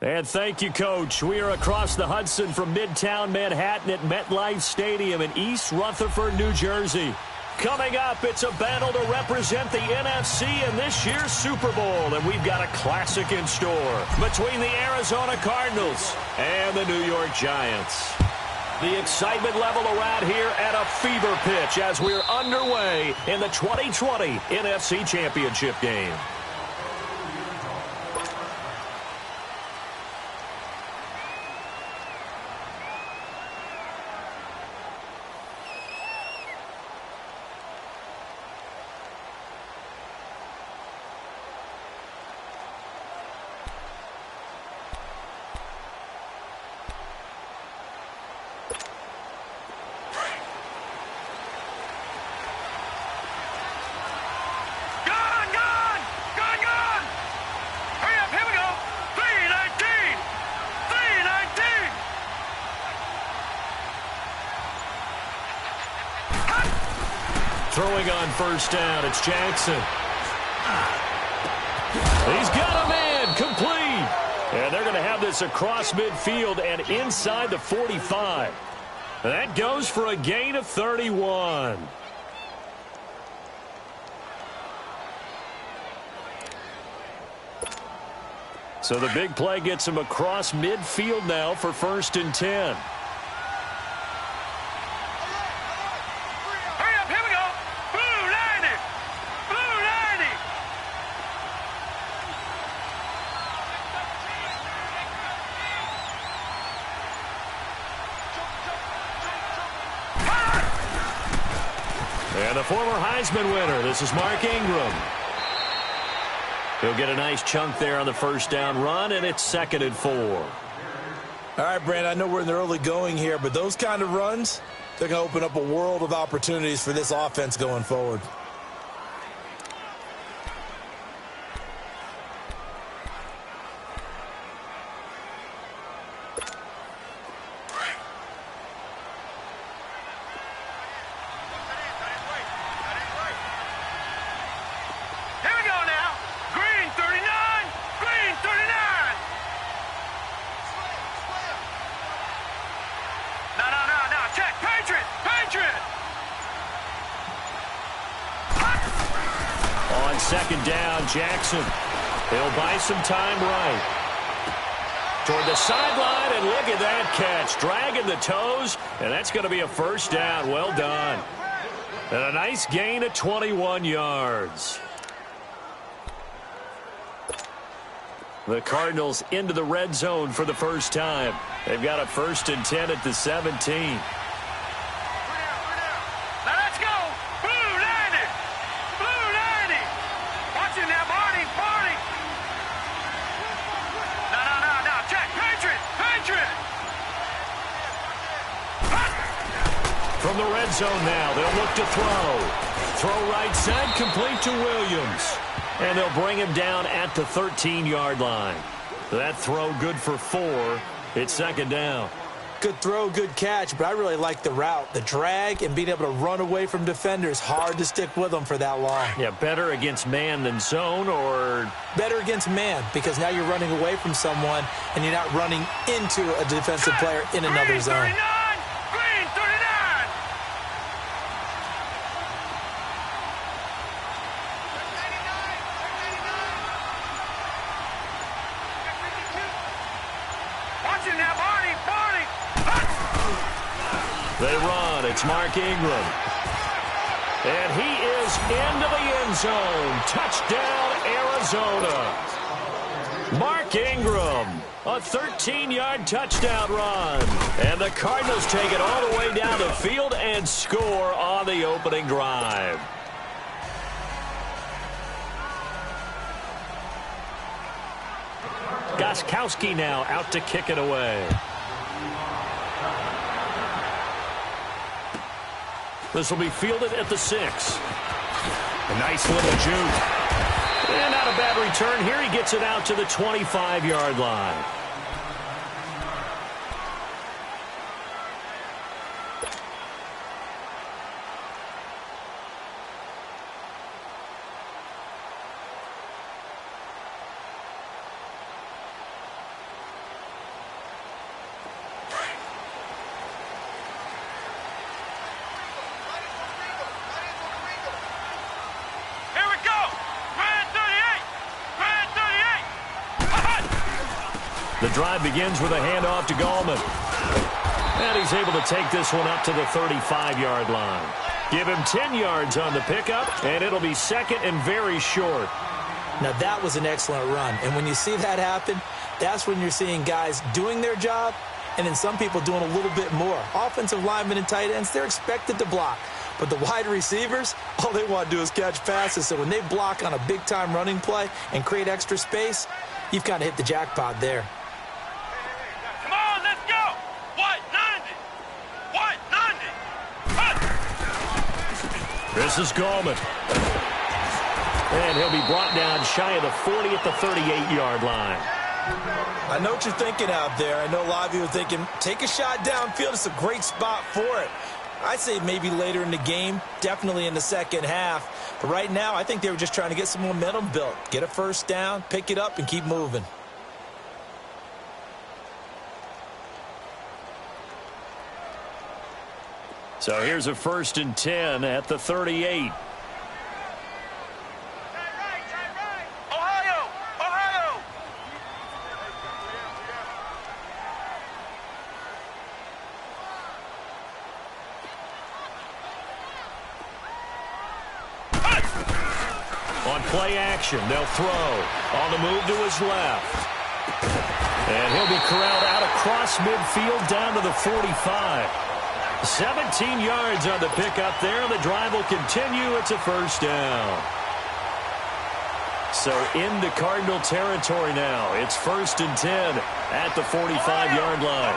And thank you, Coach. We are across the Hudson from Midtown Manhattan at MetLife Stadium in East Rutherford, New Jersey. Coming up, it's a battle to represent the NFC in this year's Super Bowl, and we've got a classic in store between the Arizona Cardinals and the New York Giants. The excitement level around here at a fever pitch as we're underway in the 2020 NFC Championship game. Throwing on first down, it's Jackson. He's got a man, complete. And they're going to have this across midfield and inside the 45. That goes for a gain of 31. So the big play gets him across midfield now for 1st and 10. And the former Heisman winner, this is Mark Ingram. He'll get a nice chunk there on the first down run, and it's 2nd and 4. All right, Brand, I know we're in the early going here, but those kind of runs, they're going to open up a world of opportunities for this offense going forward. Second down, Jackson. He'll buy some time right. Toward the sideline, and look at that catch. Dragging the toes, and that's going to be a first down. Well done. And a nice gain of 21 yards. The Cardinals into the red zone for the first time. They've got a 1st and 10 at the 17. From the red zone now, they'll look to throw. Throw right side, complete to Williams. And they'll bring him down at the 13-yard line. That throw good for 4. It's 2nd down. Good throw, good catch, but I really like the route. The drag and being able to run away from defenders, hard to stick with them for that long. Yeah, better against man than zone, or? Better against man, because now you're running away from someone and you're not running into a defensive player in another zone. They run. It's Mark Ingram. And he is into the end zone. Touchdown, Arizona. Mark Ingram, a 13-yard touchdown run. And the Cardinals take it all the way down the field and score on the opening drive. Gostkowski now out to kick it away. This will be fielded at the 6. A nice little juke. And not a bad return here. He gets it out to the 25-yard line. The drive begins with a handoff to Gallman. And he's able to take this one up to the 35-yard line. Give him 10 yards on the pickup, and it'll be second and very short. Now, that was an excellent run. And when you see that happen, that's when you're seeing guys doing their job and then some people doing a little bit more. Offensive linemen and tight ends, they're expected to block. But the wide receivers, all they want to do is catch passes. So when they block on a big-time running play and create extra space, you've kind of hit the jackpot there. Come on, let's go! White 90! White 90! This is Gallman. And he'll be brought down shy of the 40 at the 38-yard line. I know what you're thinking out there. I know a lot of you are thinking, take a shot downfield. It's a great spot for it. I'd say maybe later in the game, definitely in the second half. But right now, I think they were just trying to get some momentum built. Get a first down, pick it up, and keep moving. So here's a 1st and 10 at the 38. Play action. They'll throw. On the move to his left. And he'll be corralled out across midfield down to the 45. 17 yards on the pickup there. The drive will continue. It's a first down. So into Cardinal territory now. It's 1st and 10 at the 45-yard line.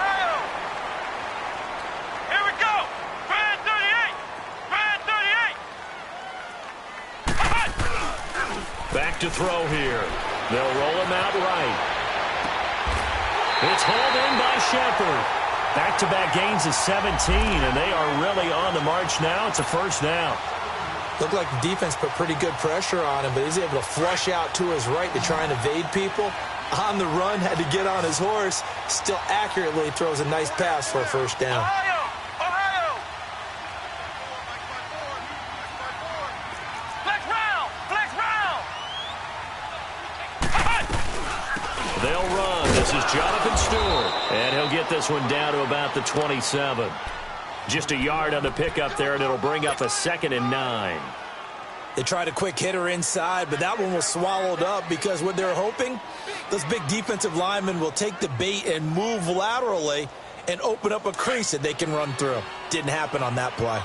Back to throw here. They'll roll him out right. It's hauled in by Shepard. Back-to-back gains of 17, and they are really on the march now. It's a first down. Looked like the defense put pretty good pressure on him, but he's able to flush out to his right to try and evade people. On the run, had to get on his horse. Still accurately throws a nice pass for a first down. They'll run. This is Jonathan Stewart. And he'll get this one down to about the 27. Just a yard on the pickup there, and it'll bring up a 2nd and 9. They tried a quick hitter inside, but that one was swallowed up because what they're hoping, those big defensive linemen will take the bait and move laterally and open up a crease that they can run through. Didn't happen on that play.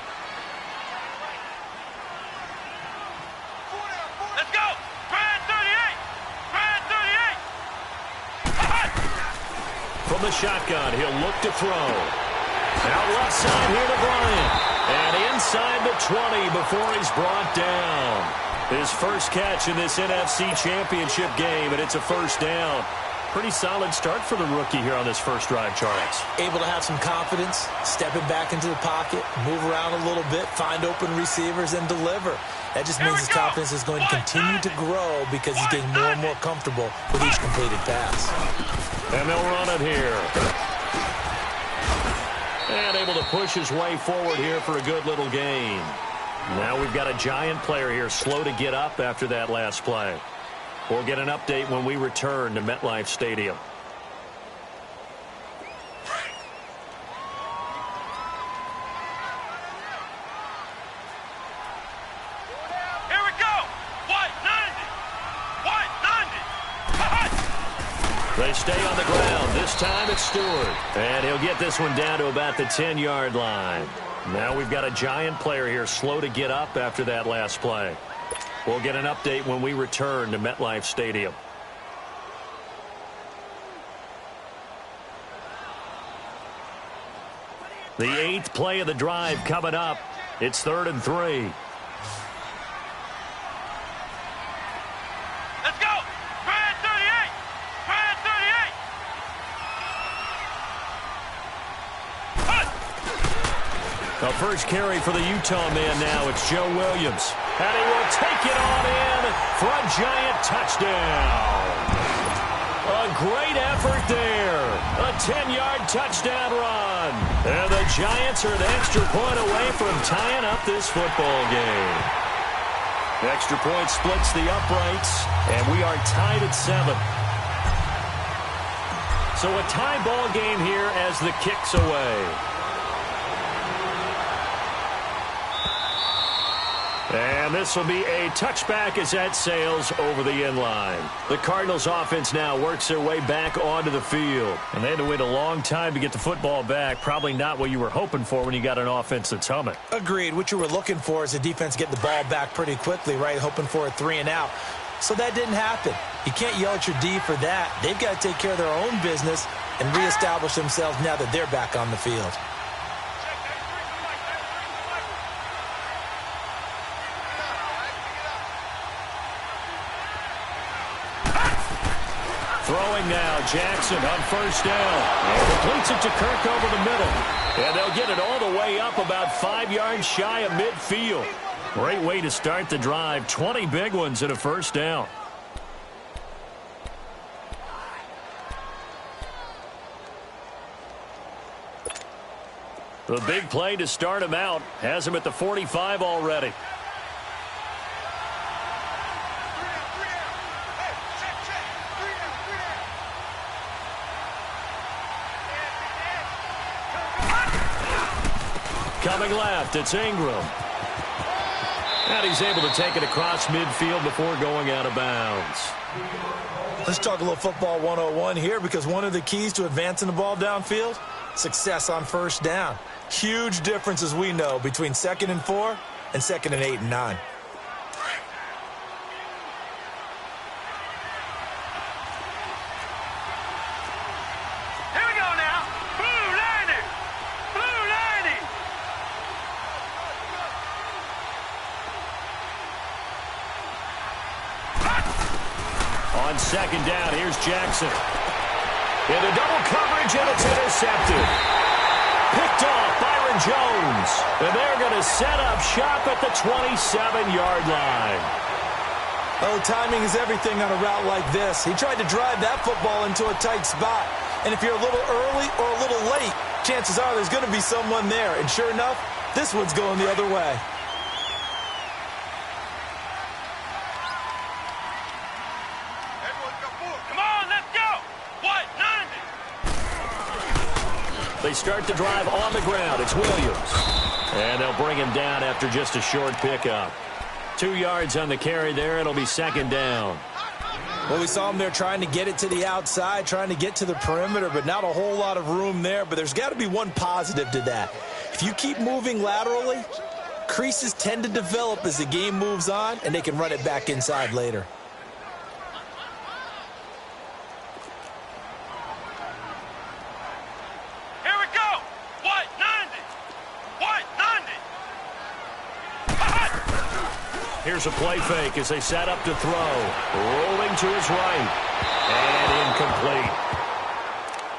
From the shotgun, he'll look to throw. Out left side here to Bryant. And inside the 20 before he's brought down. His first catch in this NFC Championship game, and it's a first down. Pretty solid start for the rookie here on this first drive, Charles. Able to have some confidence, stepping back into the pocket, move around a little bit, find open receivers, and deliver. That just means his confidence is going to continue to grow because he's getting more and more comfortable with each completed pass. And they'll run it here. And able to push his way forward here for a good little gain. Now we've got a giant player here slow to get up after that last play. We'll get an update when we return to MetLife Stadium. Here we go! White 90! White 90! They stay on the ground. This time it's Stewart. And he'll get this one down to about the 10-yard line. Now we've got a giant player here slow to get up after that last play. We'll get an update when we return to MetLife Stadium. The 8th play of the drive coming up. It's 3rd and 3. Let's go! Brad 38! Brad 38! The first carry for the Utah man now. It's Joe Williams. And he will take it on in for a giant touchdown. A great effort there. A 10-yard touchdown run. And the Giants are an extra point away from tying up this football game. The extra point splits the uprights, and we are tied at 7. So a tie ball game here as the kick's away. And this will be a touchback as that sails over the end line. The Cardinals offense now works their way back onto the field. And they had to wait a long time to get the football back. Probably not what you were hoping for when you got an offense that's humming. Agreed. What you were looking for is the defense get the ball back pretty quickly, right? Hoping for a 3 and out. So that didn't happen. You can't yell at your D for that. They've got to take care of their own business and reestablish themselves now that they're back on the field. Throwing now, Jackson on first down. And completes it to Kirk over the middle. And they'll get it all the way up about 5 yards shy of midfield. Great way to start the drive. 20 big ones and a first down. The big play to start him out has him at the 45 already. Coming left, it's Ingram. And he's able to take it across midfield before going out of bounds. Let's talk a little football 101 here, because one of the keys to advancing the ball downfield, success on first down. Huge difference, as we know, between 2nd and 4 and 2nd and 8 and 9. Here we go now. Blue lining. Blue lining. On second down, here's Jackson. Into double coverage, and it's intercepted. Picked off Byron Jones. And they're going to set up shop at the 27-yard line. Oh, timing is everything on a route like this. He tried to drive that football into a tight spot. And if you're a little early or a little late, chances are there's going to be someone there. And sure enough, this one's going the other way. Come on, let's go. What? 90. They start the drive on the ground. It's Williams. And they'll bring him down after just a short pickup. 2 yards on the carry there. It'll be second down. Well, we saw him there trying to get it to the outside, trying to get to the perimeter, but not a whole lot of room there. But there's got to be one positive to that. If you keep moving laterally, creases tend to develop as the game moves on, and they can run it back inside later. Here we go. What? 90. What? 90. Here's a play fake as they set up to throw. Rolling to his right. And incomplete.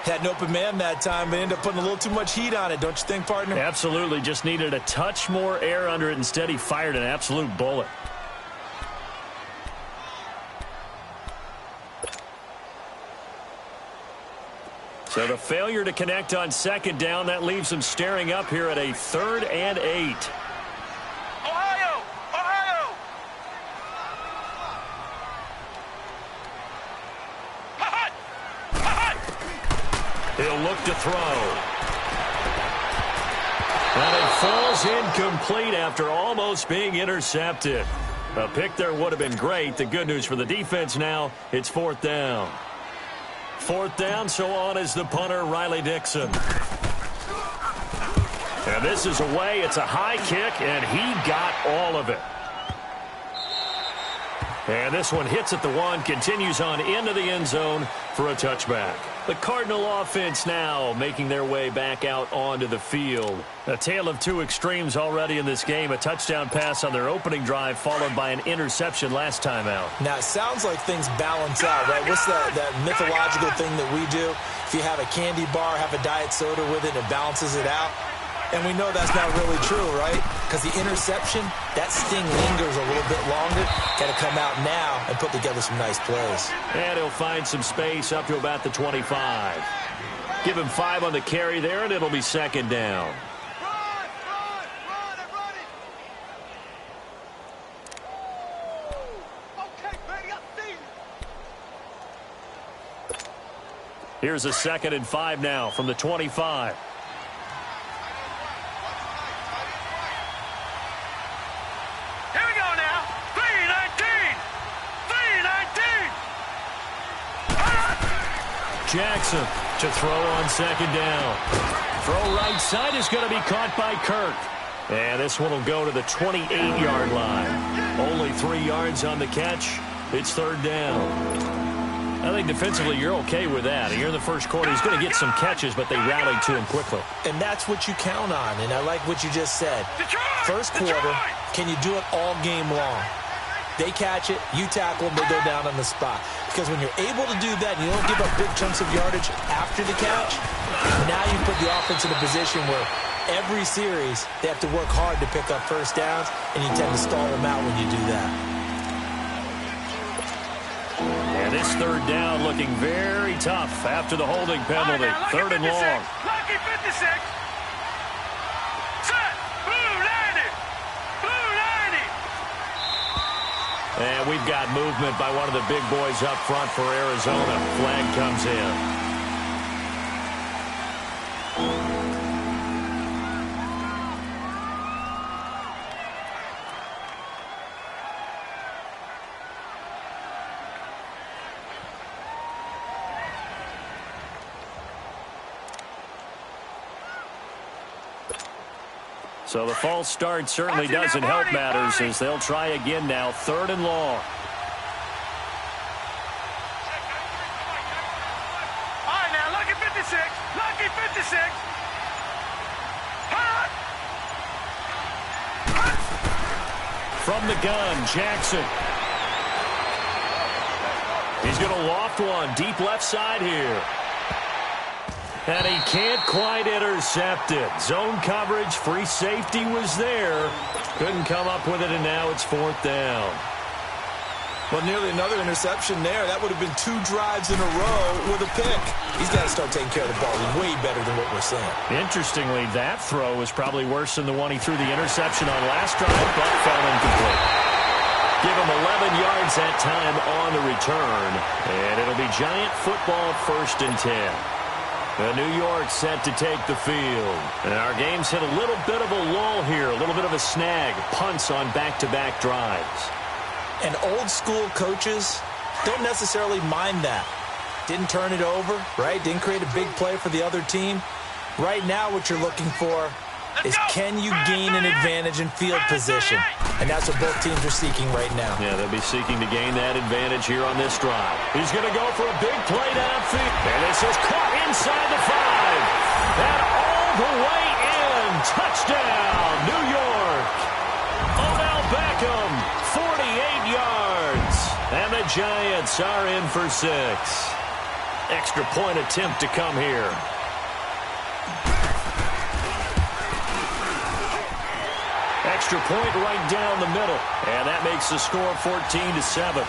Had an open man that time, but ended up putting a little too much heat on it, don't you think, partner? Absolutely. Just needed a touch more air under it. Instead, he fired an absolute bullet. So the failure to connect on second down, that leaves him staring up here at a 3rd and 8. Ohio. Ohio. Hot. Hot. He'll look to throw. And it falls incomplete after almost being intercepted. A pick there would have been great. The good news for the defense now, it's 4th down. 4th down, so on is the punter, Riley Dixon. And this is away. It's a high kick, and he got all of it. And this one hits at the 1, continues on into the end zone for a touchback. The Cardinal offense now making their way back out onto the field. A tale of two extremes already in this game. A touchdown pass on their opening drive followed by an interception last time out. Now, it sounds like things balance out, right? What's that mythological thing that we do? If you have a candy bar, have a diet soda with it, it balances it out. And we know that's not really true, right? Because the interception, that sting lingers a little bit longer. Got to come out now and put together some nice plays. And he'll find some space up to about the 25. Give him 5 on the carry there, and it'll be second down. Here's a 2nd and 5 now from the 25. Here we go now. 3-19. 3-19. Jackson to throw on 2nd down. Throw right side is going to be caught by Kirk. And this one will go to the 28-yard line. Only 3 yards on the catch. It's 3rd down. I think defensively you're okay with that. Here in the first quarter, he's going to get some catches, but they rallied to him quickly. And that's what you count on, and I like what you just said. First quarter, can you do it all game long? They catch it, you tackle them, they go down on the spot. Because when you're able to do that and you don't give up big chunks of yardage after the catch, now you put the offense in a position where every series they have to work hard to pick up first downs, and you tend to stall them out when you do that. And this 3rd down looking very tough after the holding penalty. 3rd and long. Lucky 56. Set. Blue 90. Blue 90. And we've got movement by one of the big boys up front for Arizona. Flag comes in. So the false start certainly doesn't help matters as they'll try again now. 3rd and long. All right, now, lucky 56. Lucky 56. Hut. From the gun, Jackson. He's going to loft one deep left side here. And he can't quite intercept it. Zone coverage, free safety was there. Couldn't come up with it, and now it's 4th down. Well, nearly another interception there. That would have been 2 drives in a row with a pick. He's got to start taking care of the ball way better than what we're seeing. Interestingly, that throw was probably worse than the one he threw the interception on last drive, but fell incomplete. Give him 11 yards that time on the return, and it'll be Giant football 1st and 10. New York set to take the field. And our game's hit a little bit of a lull here, a little bit of a snag. Punts on back-to-back drives. And old-school coaches don't necessarily mind that. Didn't turn it over, right? Didn't create a big play for the other team. Right now what you're looking for is can you gain an advantage in field position? And that's what both teams are seeking right now. Yeah, they'll be seeking to gain that advantage here on this drive. He's going to go for a big play downfield. And this is caught inside the 5. And all the way in. Touchdown, New York. Odell Beckham, 48 yards. And the Giants are in for 6. Extra point attempt to come here. Extra point right down the middle. And that makes the score 14-7.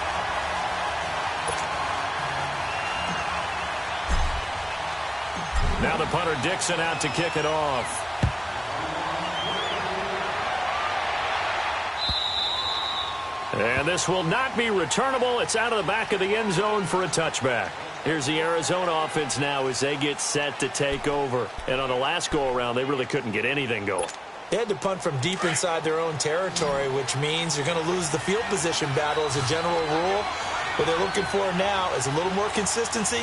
Now the punter Dixon out to kick it off. And this will not be returnable. It's out of the back of the end zone for a touchback. Here's the Arizona offense now as they get set to take over. And on the last go-around, they really couldn't get anything going. They had to punt from deep inside their own territory, which means you're going to lose the field position battle as a general rule. What they're looking for now is a little more consistency,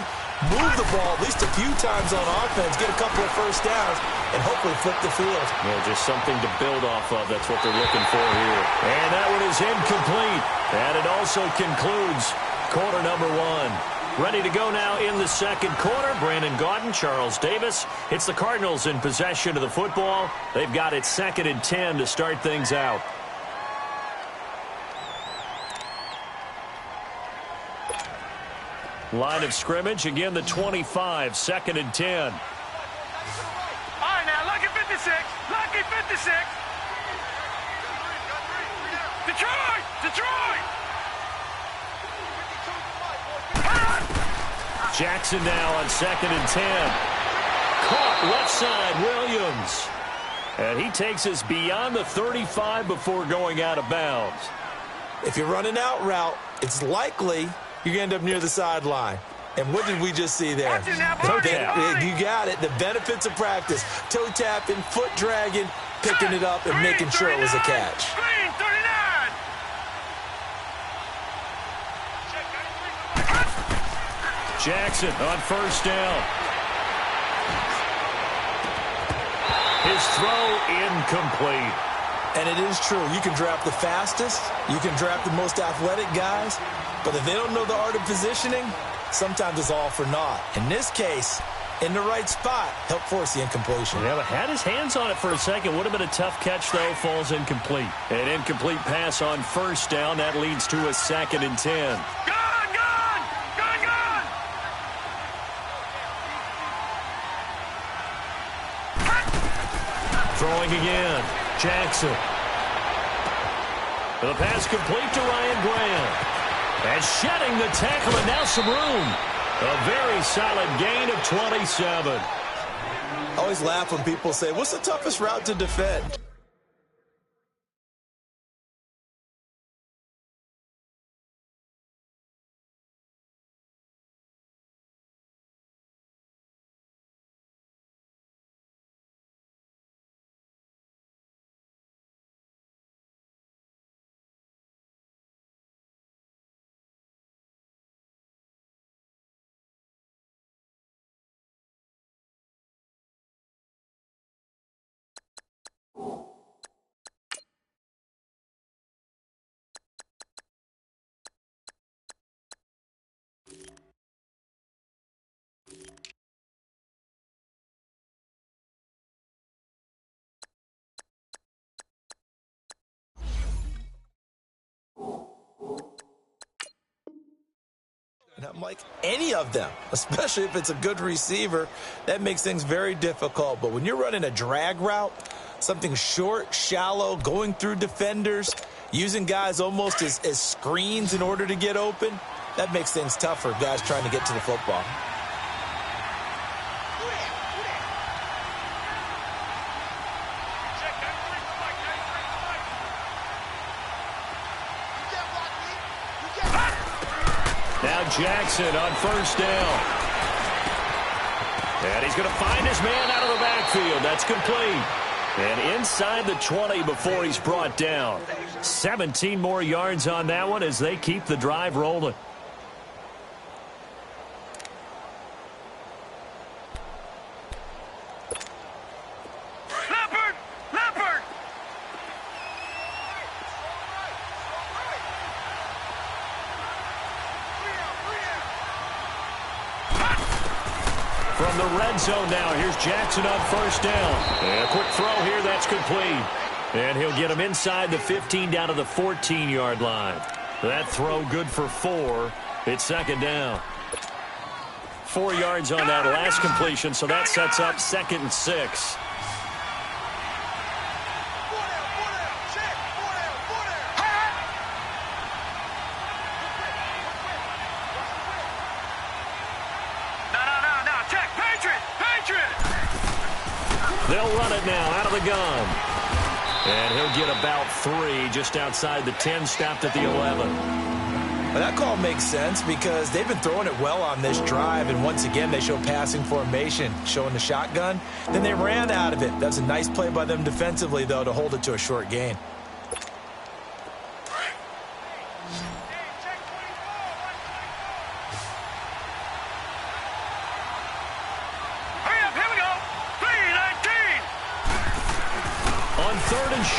move the ball at least a few times on offense, get a couple of first downs, and hopefully flip the field. Yeah, just something to build off of. That's what they're looking for here. And that one is incomplete. And it also concludes quarter number 1. Ready to go now in the second quarter. Brandon Gaudin, Charles Davis. It's the Cardinals in possession of the football. They've got it 2nd and 10 to start things out. Line of scrimmage, again the 25, 2nd and 10. All right, now, lucky 56. Lucky 56. Detroit! Detroit! Jackson now on 2nd and 10. Caught left side, Williams. And he takes us beyond the 35 before going out of bounds. If you're running out route, it's likely you're going to end up near the sideline. And what did we just see there? Toe tap. You got it. The benefits of practice. Toe tapping, foot dragging, picking it up, and making sure it was a catch. Green 39. Jackson on first down. His throw incomplete. And it is true. You can draft the fastest. You can draft the most athletic guys. But if they don't know the art of positioning, sometimes it's all for naught. In this case, in the right spot, help force the incompletion. Yeah, but had his hands on it for a second. Would have been a tough catch, though. Falls incomplete. An incomplete pass on first down. That leads to a 2nd and 10. Gone, gone, gone, gone. Throwing again. Jackson. The pass complete to Ryan Graham. And shedding the tackle, and now some room. A very solid gain of 27. I always laugh when people say, what's the toughest route to defend? And I'm like, any of them, especially if it's a good receiver, that makes things very difficult. But when you're running a drag route, something short, shallow, going through defenders, using guys almost as screens in order to get open, that makes things tougher, guys trying to get to the football. Now Jackson on first down. And he's going to find his man out of the backfield. That's complete. And inside the 20 before he's brought down. 17 more yards on that one as they keep the drive rolling. From the red zone now, here's Jackson on first down. And a quick throw here, that's complete. And he'll get him inside the 15 down to the 14-yard line. That throw good for 4. It's second down. 4 yards on that last completion, so that sets up 2nd and 6. They'll run it now out of the gun. And he'll get about 3 just outside the 10, stopped at the 11. Well, that call makes sense because they've been throwing it well on this drive, and once again they show passing formation, showing the shotgun. Then they ran out of it. That's a nice play by them defensively, though, to hold it to a short gain.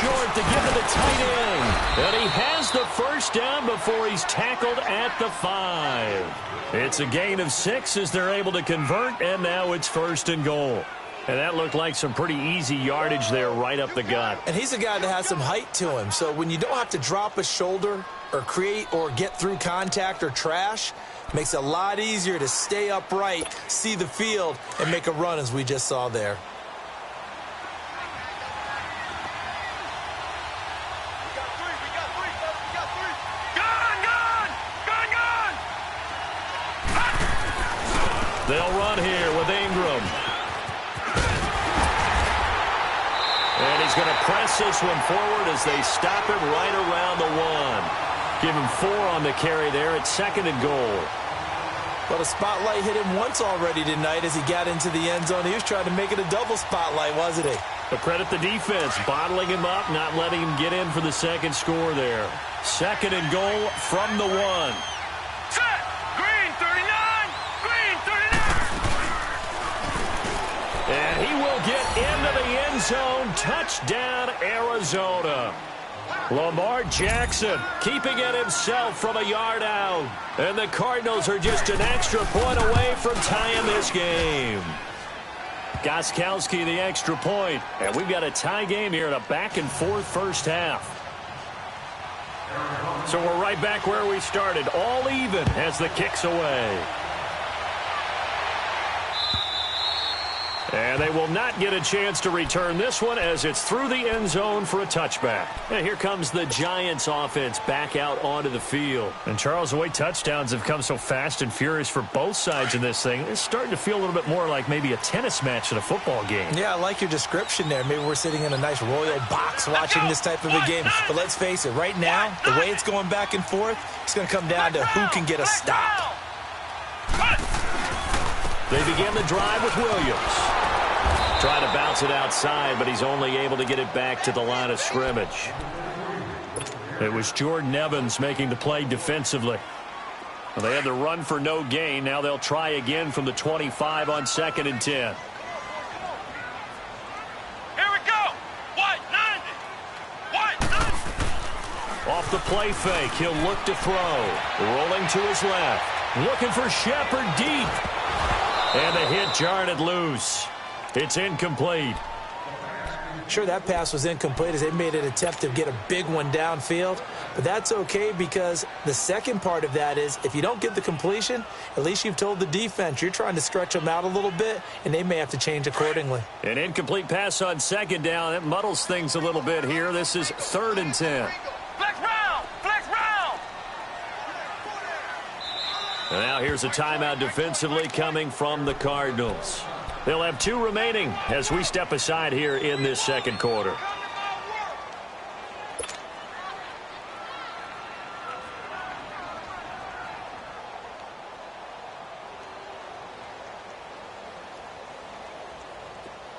Short to give to the tight end. And he has the first down before he's tackled at the 5. It's a gain of 6 as they're able to convert, and now it's 1st and goal. And that looked like some pretty easy yardage there right up the gut. And he's a guy that has some height to him, so when you don't have to drop a shoulder or create or get through contact or trash, it makes it a lot easier to stay upright, see the field, and make a run as we just saw there. They'll run here with Ingram. And he's going to press this one forward as they stop him right around the 1. Give him 4 on the carry there at 2nd and goal. Well, the spotlight hit him once already tonight as he got into the end zone. He was trying to make it a double spotlight, wasn't he? But credit the defense, bottling him up, not letting him get in for the second score there. Second and goal from the 1. Set. Green 39. Green 39. And he will get into the end zone. Touchdown, Arizona. Lamar Jackson keeping it himself from a yard out. And the Cardinals are just an extra point away from tying this game. Gostkowski the extra point. And we've got a tie game here in a back-and-forth first half. So we're right back where we started. All even as the kick's away. And they will not get a chance to return this one as it's through the end zone for a touchback. And here comes the Giants offense back out onto the field. And Charles, the way touchdowns have come so fast and furious for both sides in this thing, it's starting to feel a little bit more like maybe a tennis match in a football game. Yeah, I like your description there. Maybe we're sitting in a nice royal box watching this type of a game. But let's face it, right now, the way it's going back and forth, it's going to come down to who can get a stop. They begin the drive with Williams. Trying to bounce it outside, but he's only able to get it back to the line of scrimmage. It was Jordan Evans making the play defensively. Well, they had the run for no gain. Now they'll try again from the 25 on 2nd and 10. Here we go. White 90. White 90. Off the play fake, he'll look to throw. Rolling to his left. Looking for Shepard deep. And the hit jarred it loose. It's incomplete. Sure, that pass was incomplete as they made an attempt to get a big one downfield. But that's okay because the second part of that is if you don't get the completion, at least you've told the defense you're trying to stretch them out a little bit, and they may have to change accordingly. An incomplete pass on 2nd down. It muddles things a little bit here. This is 3rd and 10. Flex round. Flex round. And now here's a timeout defensively coming from the Cardinals. They'll have 2 remaining as we step aside here in this second quarter.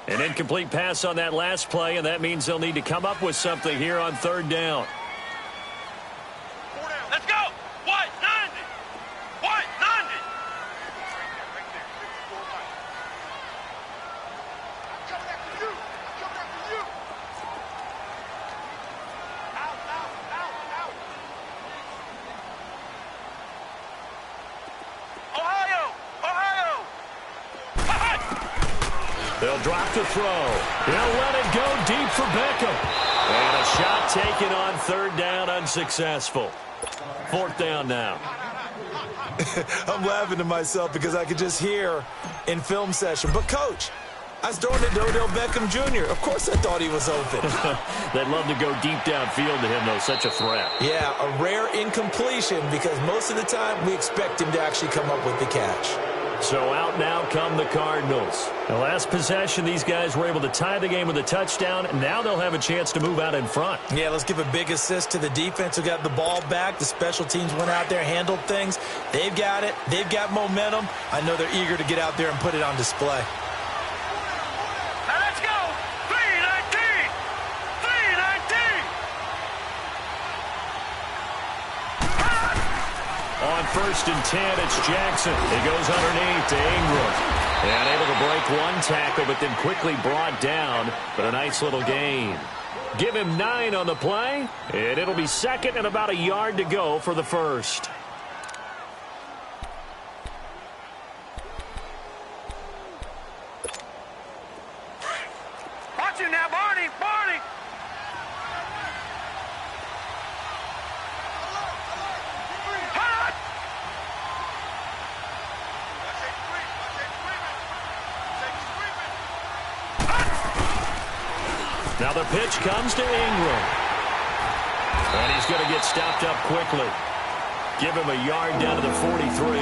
An incomplete pass on that last play, and that means they'll need to come up with something here on 3rd down. Let's go. White 90. White 90. They'll drop the throw. He'll let it go deep for Beckham. And a shot taken on 3rd down, unsuccessful. 4th down now. I'm laughing to myself because I could just hear in film session. But, Coach, I was throwing it to Odell Beckham Jr. Of course I thought he was open. They'd love to go deep downfield to him, though. Such a threat. Yeah, a rare incompletion because most of the time we expect him to actually come up with the catch. So out now come the Cardinals. The last possession, these guys were able to tie the game with a touchdown. Now they'll have a chance to move out in front. Yeah, let's give a big assist to the defense who got the ball back. The special teams went out there, handled things. They've got it. They've got momentum. I know they're eager to get out there and put it on display. Now let's go. 319. 319. On 1st and 10, it's Jackson. He goes underneath to Ingram. And able to break one tackle, but then quickly brought down. But a nice little gain. Give him 9 on the play, and it'll be 2nd and about a yard to go for the 1st. Watch him now, Barney. Barney. Now the pitch comes to Ingram. And he's going to get stopped up quickly. Give him a yard down to the 43.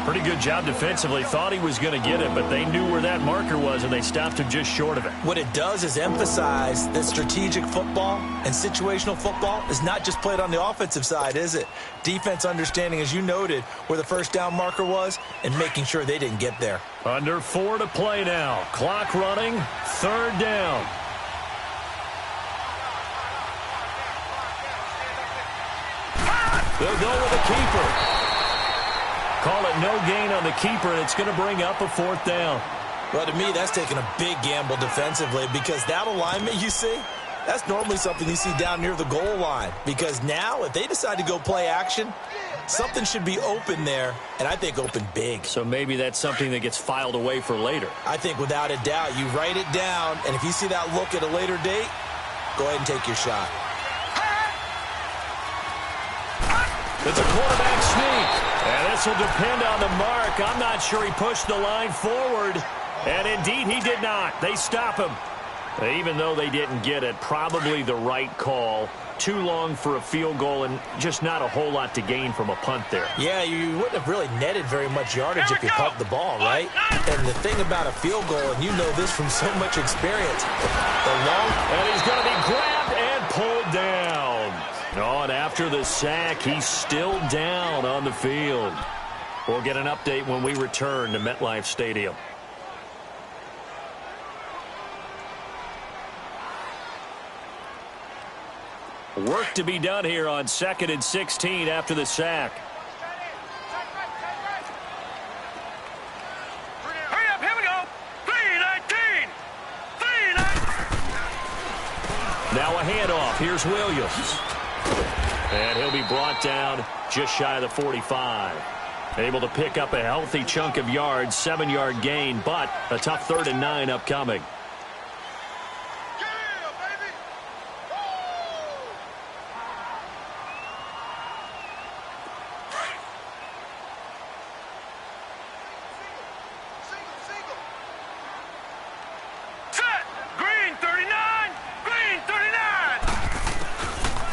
Pretty good job defensively. Thought he was going to get it, but they knew where that marker was, and they stopped him just short of it. What it does is emphasize that strategic football and situational football is not just played on the offensive side, is it? Defense understanding, as you noted, where the first down marker was and making sure they didn't get there. Under 4 to play now. Clock running. 3rd down. They'll go with a keeper. Call it no gain on the keeper, and it's going to bring up a 4th down. Well, to me, that's taking a big gamble defensively because that alignment you see, that's normally something you see down near the goal line. Because now, if they decide to go play action, something should be open there, and I think open big. So maybe that's something that gets filed away for later. I think without a doubt, you write it down, and if you see that look at a later date, go ahead and take your shot. It's a quarterback sneak. And this will depend on the mark. I'm not sure he pushed the line forward. And indeed, he did not. They stop him. Even though they didn't get it, probably the right call. Too long for a field goal and just not a whole lot to gain from a punt there. Yeah, you wouldn't have really netted very much yardage if you pumped the ball, right? And the thing about a field goal, and you know this from so much experience, and he's going to be grabbed and pulled down. Oh, and after the sack, he's still down on the field. We'll get an update when we return to MetLife Stadium. Work to be done here on 2nd and 16 after the sack. Hurry up, here we go. 3-19. 3-19. Now a handoff. Here's Williams. And he'll be brought down just shy of the 45. Able to pick up a healthy chunk of yards, 7-yard gain, but a tough 3rd and 9 upcoming.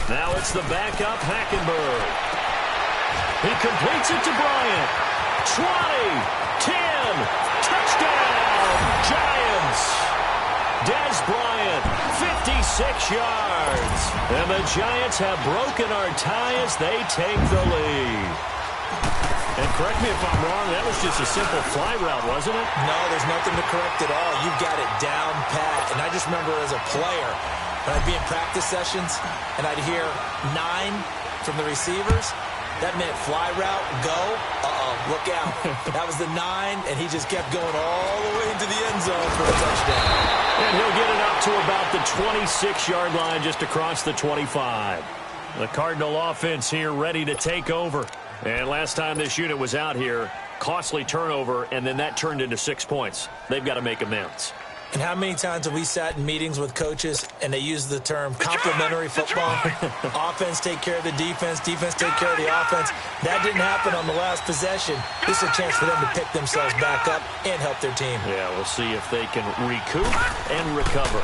Now it's the backup, Hackenberg. He completes it to Bryant. 20, 10, touchdown, Giants. Des Bryant, 56 yards. And the Giants have broken our tie as they take the lead. And correct me if I'm wrong, that was just a simple fly route, wasn't it? No, there's nothing to correct at all. You've got it down pat. And I just remember as a player, when I'd be in practice sessions and I'd hear 9 from the receivers, that meant fly route, go, look out. That was the 9, and he just kept going all the way into the end zone for a touchdown. And he'll get it up to about the 26-yard line just across the 25. The Cardinal offense here ready to take over. And last time this unit was out here, costly turnover, and then that turned into 6 points. They've got to make amends. And how many times have we sat in meetings with coaches and they use the term complementary football? Offense take care of the defense, defense take care of the offense. That didn't happen on the last possession. This is a chance for them to pick themselves back up and help their team. Yeah, we'll see if they can recoup and recover.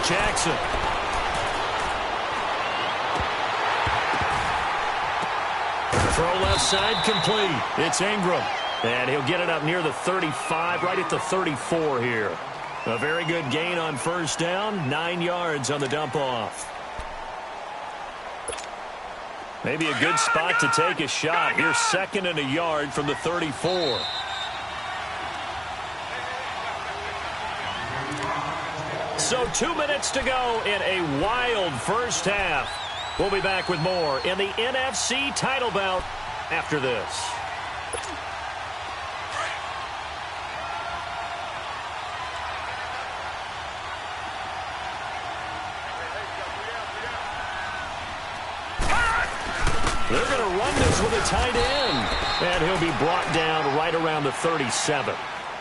Jackson. Throw left side complete. It's Ingram. And he'll get it up near the 35, right at the 34 here. A very good gain on first down, 9 yards on the dump-off. Maybe a good spot to take a shot. Here's 2nd and a yard from the 34. So 2 minutes to go in a wild first half. We'll be back with more in the NFC title bout after this. They're going to run this with a tight end. And he'll be brought down right around the 37.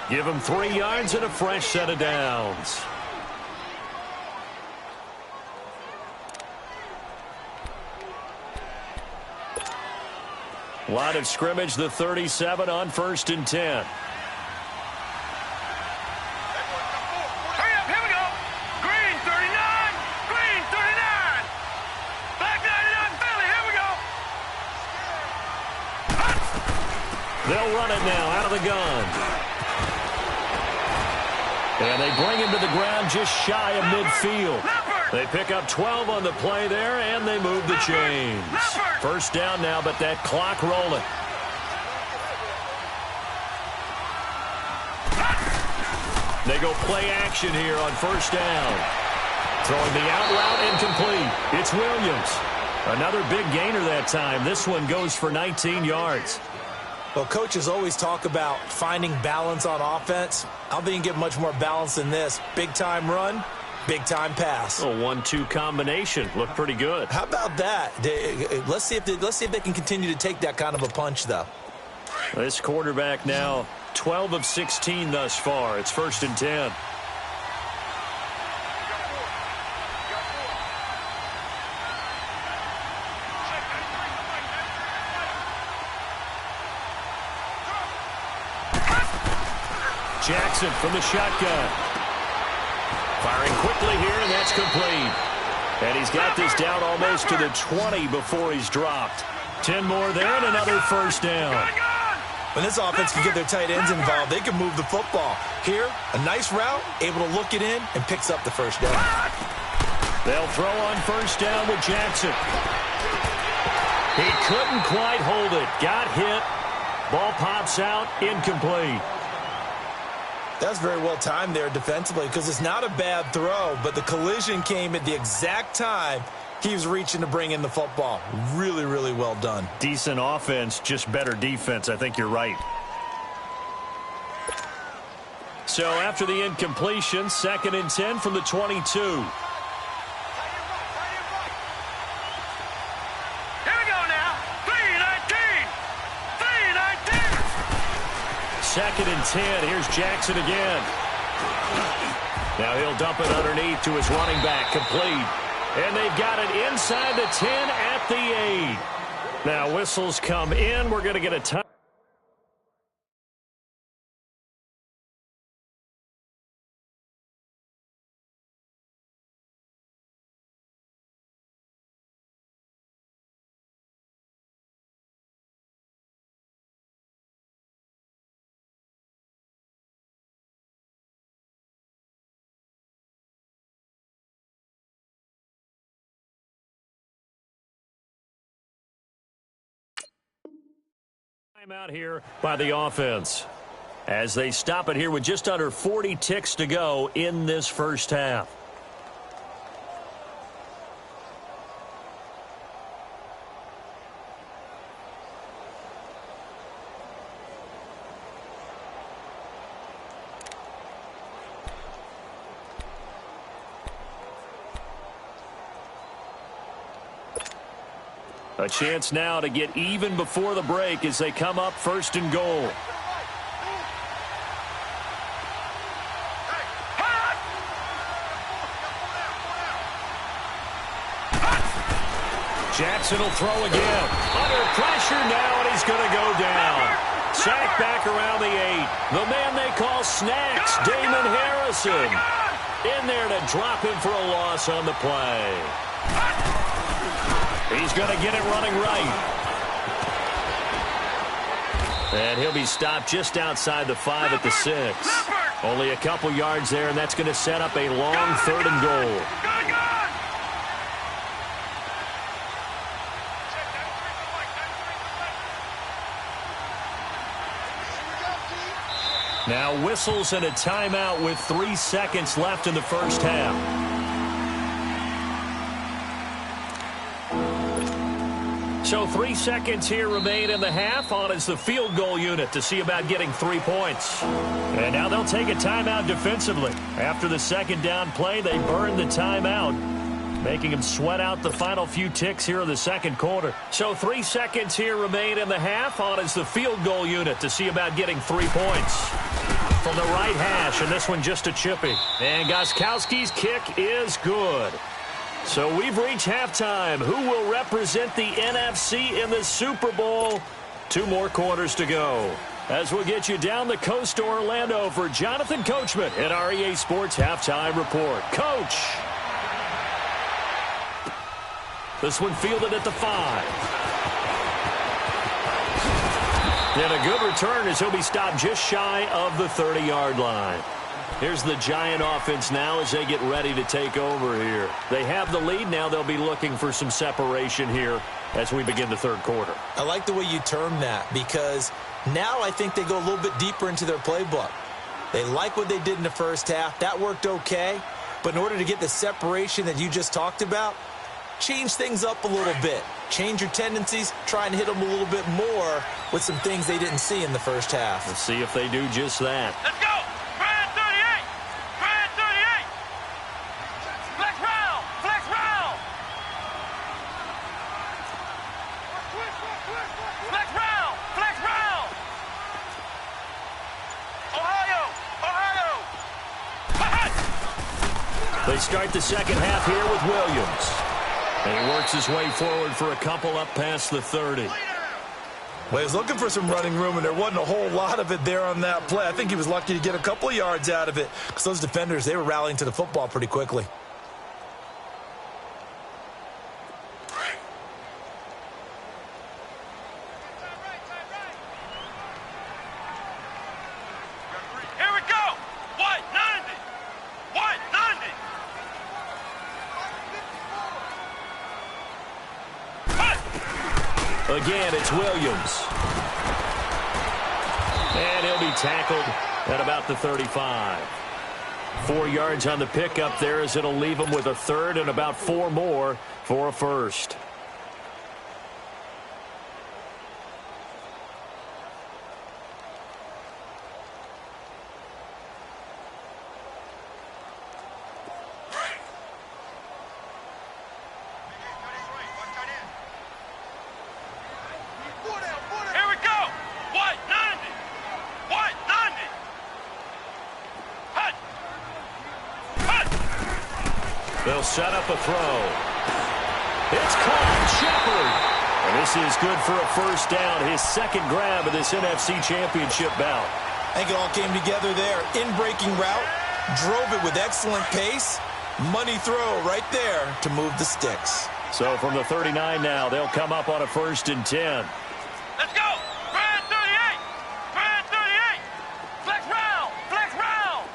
Give him 3 yards and a fresh set of downs. Line of scrimmage, the 37 on 1st and 10. Hurry up, here we go. Green 39, green 39. Black 99 Philly, here we go. They'll run it now out of the gun. And they bring him to the ground just shy of midfield. They pick up 12 on the play there, and they move the chains. First down now, but that clock rolling. They go play action here on first down. Throwing the out route incomplete. It's Williams. Another big gainer that time. This one goes for 19 yards. Well, coaches always talk about finding balance on offense. I don't think you can get much more balance than this. Big-time run, big-time pass. A 1-2 combination. Looked pretty good. How about that? Let's see if they can continue to take that kind of a punch, though. This quarterback now 12 of 16 thus far. It's 1st and 10. Jackson from the shotgun. Firing quickly here, and that's complete. And he's got this down almost to the 20 before he's dropped. 10 more there and another first down. When this offense can get their tight ends involved, they can move the football. Here, a nice route, able to look it in, and picks up the first down. They'll throw on first down with Jackson. He couldn't quite hold it. Got hit. Ball pops out, incomplete. That's very well timed there defensively because it's not a bad throw, but the collision came at the exact time he was reaching to bring in the football. Really, really well done. Decent offense, just better defense. I think you're right. So after the incompletion, 2nd and 10 from the 22. 2nd and 10. Here's Jackson again. Now he'll dump it underneath to his running back. Complete. And they've got it inside the 10 at the 8. Now whistles come in. We're going to get a time. Out here by the offense as they stop it here with just under 40 ticks to go in this first half. A chance now to get even before the break as they come up 1st and goal. Jackson will throw again. Under pressure now, and he's going to go down. Sacked back around the 8. The man they call Snacks, Damon Harrison. In there to drop him for a loss on the play. He's going to get it running right. And he'll be stopped just outside the 5 at the 6. Only a couple yards there, and that's going to set up a long 3rd and goal. Now whistles and a timeout with 3 seconds left in the first half. So 3 seconds here remain in the half. On is the field goal unit to see about getting 3 points. And now they'll take a timeout defensively. After the 2nd down play, they burn the timeout, making them sweat out the final few ticks here in the 2nd quarter. So 3 seconds here remain in the half. On is the field goal unit to see about getting 3 points. From the right hash, and this one just a chippy. And Gostkowski's kick is good. So we've reached halftime. Who will represent the NFC in the Super Bowl? 2 more quarters to go. As we'll get you down the coast to Orlando for Jonathan Coachman at our EA Sports Halftime Report. Coach. This one fielded at the 5. And a good return as he'll be stopped just shy of the 30-yard line. Here's the Giant offense now as they get ready to take over here. They have the lead now. They'll be looking for some separation here as we begin the third quarter. I like the way you term that because now I think they go a little bit deeper into their playbook. They like what they did in the first half. That worked okay. But in order to get the separation that you just talked about, change things up a little bit. Change your tendencies, try and hit them a little bit more with some things they didn't see in the first half. Let's see if they do just that. Let's go. Brand 38. Brand 38. Flex round. Flex round. Flex round. Flex round. Ohio. Ohio. They start the second half here with Williams. And he works his way forward for a couple up past the 30. Well, he was looking for some running room, and there wasn't a whole lot of it there on that play. I think he was lucky to get a couple of yards out of it because those defenders, they were rallying to the football pretty quickly. Here we go. White 90. White 90. Again, it's Williams. And he'll be tackled at about the 35. 4 yards on the pickup there as it'll leave him with a third and about 4 more for a first. They'll set up a throw. It's caught. Shepard. And this is good for a first down. His second grab of this NFC Championship bout. I think it all came together there. In-breaking route. Drove it with excellent pace. Money throw right there to move the sticks. So from the 39 now, they'll come up on a 1st and 10. Let's go. Brand 38. Brand 38. Flex round. Flex round.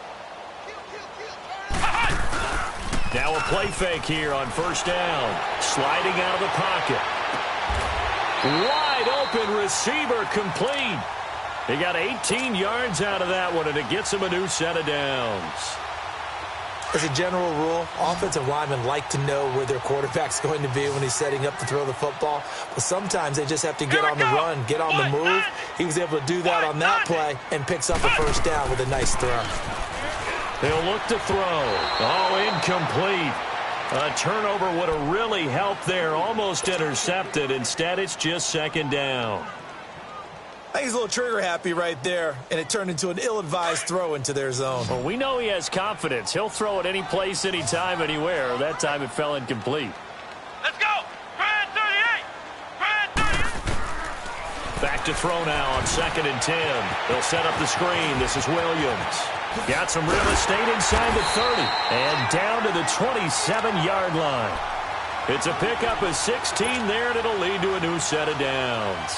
Now a play fake here on first down. Sliding out of the pocket. Wide open receiver complete. He got 18 yards out of that one, and it gets him a new set of downs. As a general rule, offensive linemen like to know where their quarterback's going to be when he's setting up to throw the football. But sometimes they just have to get on the run, get on the move. He was able to do that on that play and picks up a first down with a nice throw. They'll look to throw. Oh, incomplete. A turnover would have really helped there. Almost intercepted. Instead, it's just second down. I think he's a little trigger happy right there, and it turned into an ill-advised throw into their zone. Well, we know he has confidence. He'll throw it any place, anytime, anywhere. That time it fell incomplete. Let's go. Brand 38. Brand 38. Back to throw now on 2nd and 10. They'll set up the screen. This is Williams. Got some real estate inside the 30 and down to the 27-yard line. It's a pickup of 16 there, and it'll lead to a new set of downs.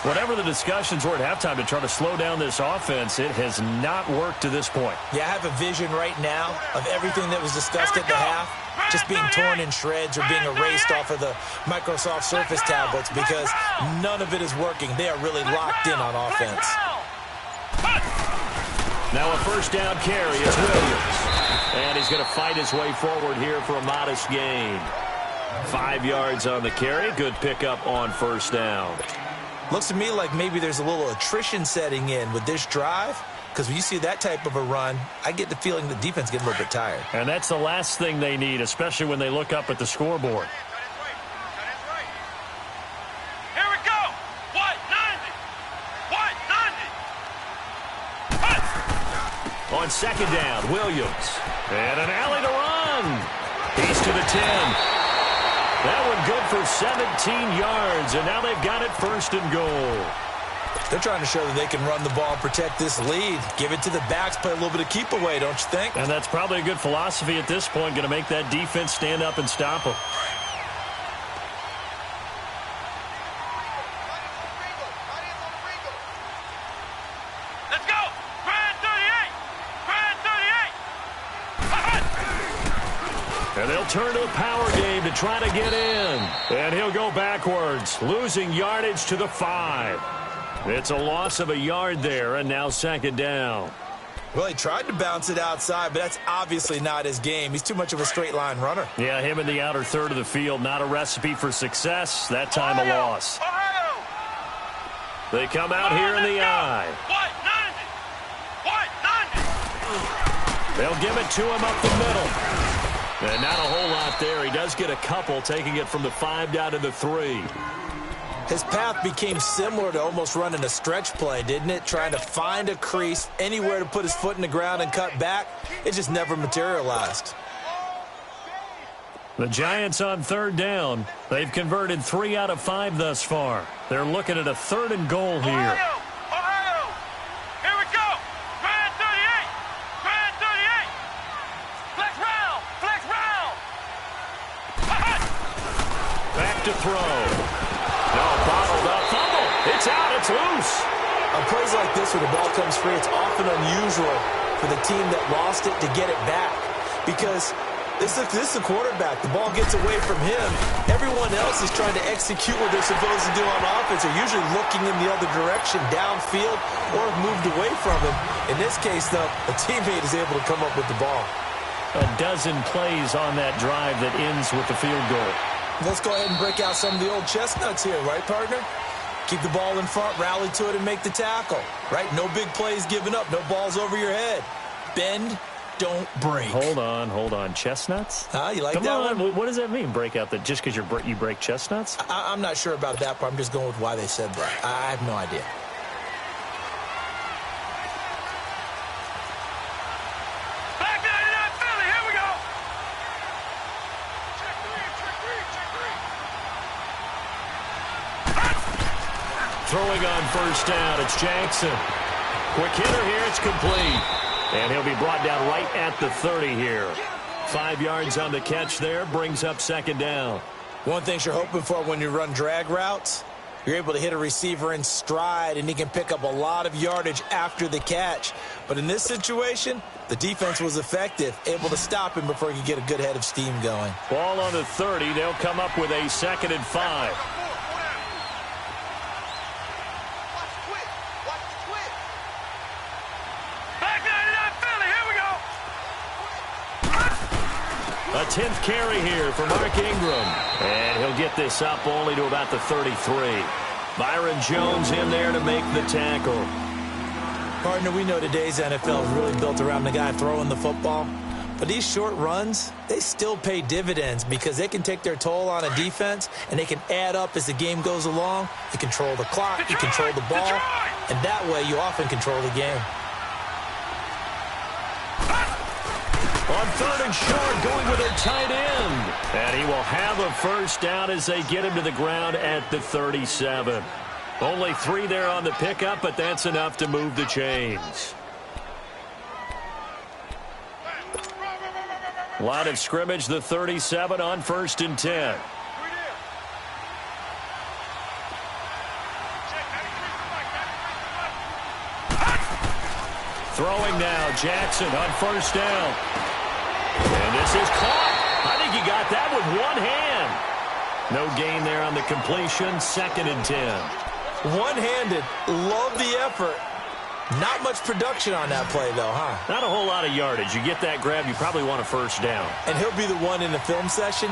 Whatever the discussions were at halftime to try to slow down this offense, it has not worked to this point. Yeah, I have a vision right now of everything that was discussed at the half just being torn in shreds or being erased off of the Microsoft Surface tablets because none of it is working. They are really locked in on offense. Now a first down carry is Williams. And he's going to fight his way forward here for a modest gain. 5 yards on the carry. Good pickup on first down. Looks to me like maybe there's a little attrition setting in with this drive. Because when you see that type of a run, I get the feeling the defense gets a little bit tired. And that's the last thing they need, especially when they look up at the scoreboard. Here we go. White 90. White 90. On second down, Williams. And an alley to run. He's to the 10. That one good for 17 yards, and now they've got it 1st and goal. They're trying to show that they can run the ball and protect this lead. Give it to the backs, play a little bit of keep away, don't you think? And that's probably a good philosophy at this point, going to make that defense stand up and stop them. return to the power game to try to get in. And he'll go backwards, losing yardage to the 5. It's a loss of a yard there, and now second down. Well, he tried to bounce it outside, but that's obviously not his game. He's too much of a straight-line runner. Yeah, him in the outer third of the field, not a recipe for success. That time a loss. They come out here in the I. They'll give it to him up the middle. And not a whole lot there. He does get a couple, taking it from the 5 down to the 3. His path became similar to almost running a stretch play, didn't it? Trying to find a crease, anywhere to put his foot in the ground and cut back. It just never materialized. The Giants on third down. They've converted 3 out of 5 thus far. They're looking at a 3rd and goal here. Ohio! Here we go! Grand 38! Grand 38! Flex round! Flex round! Back to throw. No, bottled up. Fumble. It's out. It's loose. On plays like this, when the ball comes free, it's often unusual for the team that lost it to get it back. Because this is the quarterback. The ball gets away from him. Everyone else is trying to execute what they're supposed to do on offense. They're usually looking in the other direction, downfield, or have moved away from him. In this case, though, a teammate is able to come up with the ball. A dozen plays on that drive that ends with the field goal. Let's go ahead and break out some of the old chestnuts here, right, partner? Keep the ball in front, rally to it, and make the tackle, right? No big plays given up, no balls over your head. Bend, don't break. Hold on. Chestnuts? You like Come that on. one? What does that mean, break out? That just because you break chestnuts? I'm not sure about that part. I'm just going with why they said that. I have no idea. Throwing on first down, it's Jackson. Quick hitter here, it's complete. And he'll be brought down right at the 30 here. 5 yards on the catch there, brings up second down. One thing you're hoping for when you run drag routes, you're able to hit a receiver in stride, and he can pick up a lot of yardage after the catch. But in this situation, the defense was effective, able to stop him before he could get a good head of steam going. Ball on the 30, they'll come up with a 2nd and 5. A 10th carry here for Mark Ingram. And he'll get this up only to about the 33. Byron Jones in there to make the tackle. Partner, we know today's NFL is really built around the guy throwing the football. But these short runs, they still pay dividends because they can take their toll on a defense, and they can add up as the game goes along. You control the clock, you control the ball, and that way you often control the game. On 3rd and short, going with a tight end. And he will have a first down as they get him to the ground at the 37. Only 3 there on the pickup, but that's enough to move the chains. Line of scrimmage, the 37 on 1st and 10. Throwing now, Jackson on first down. And this is caught. I think he got that with one hand. No gain there on the completion. 2nd and 10. One-handed. Love the effort. Not much production on that play, though, huh? Not a whole lot of yardage. You get that grab, you probably want a first down. And he'll be the one in the film session.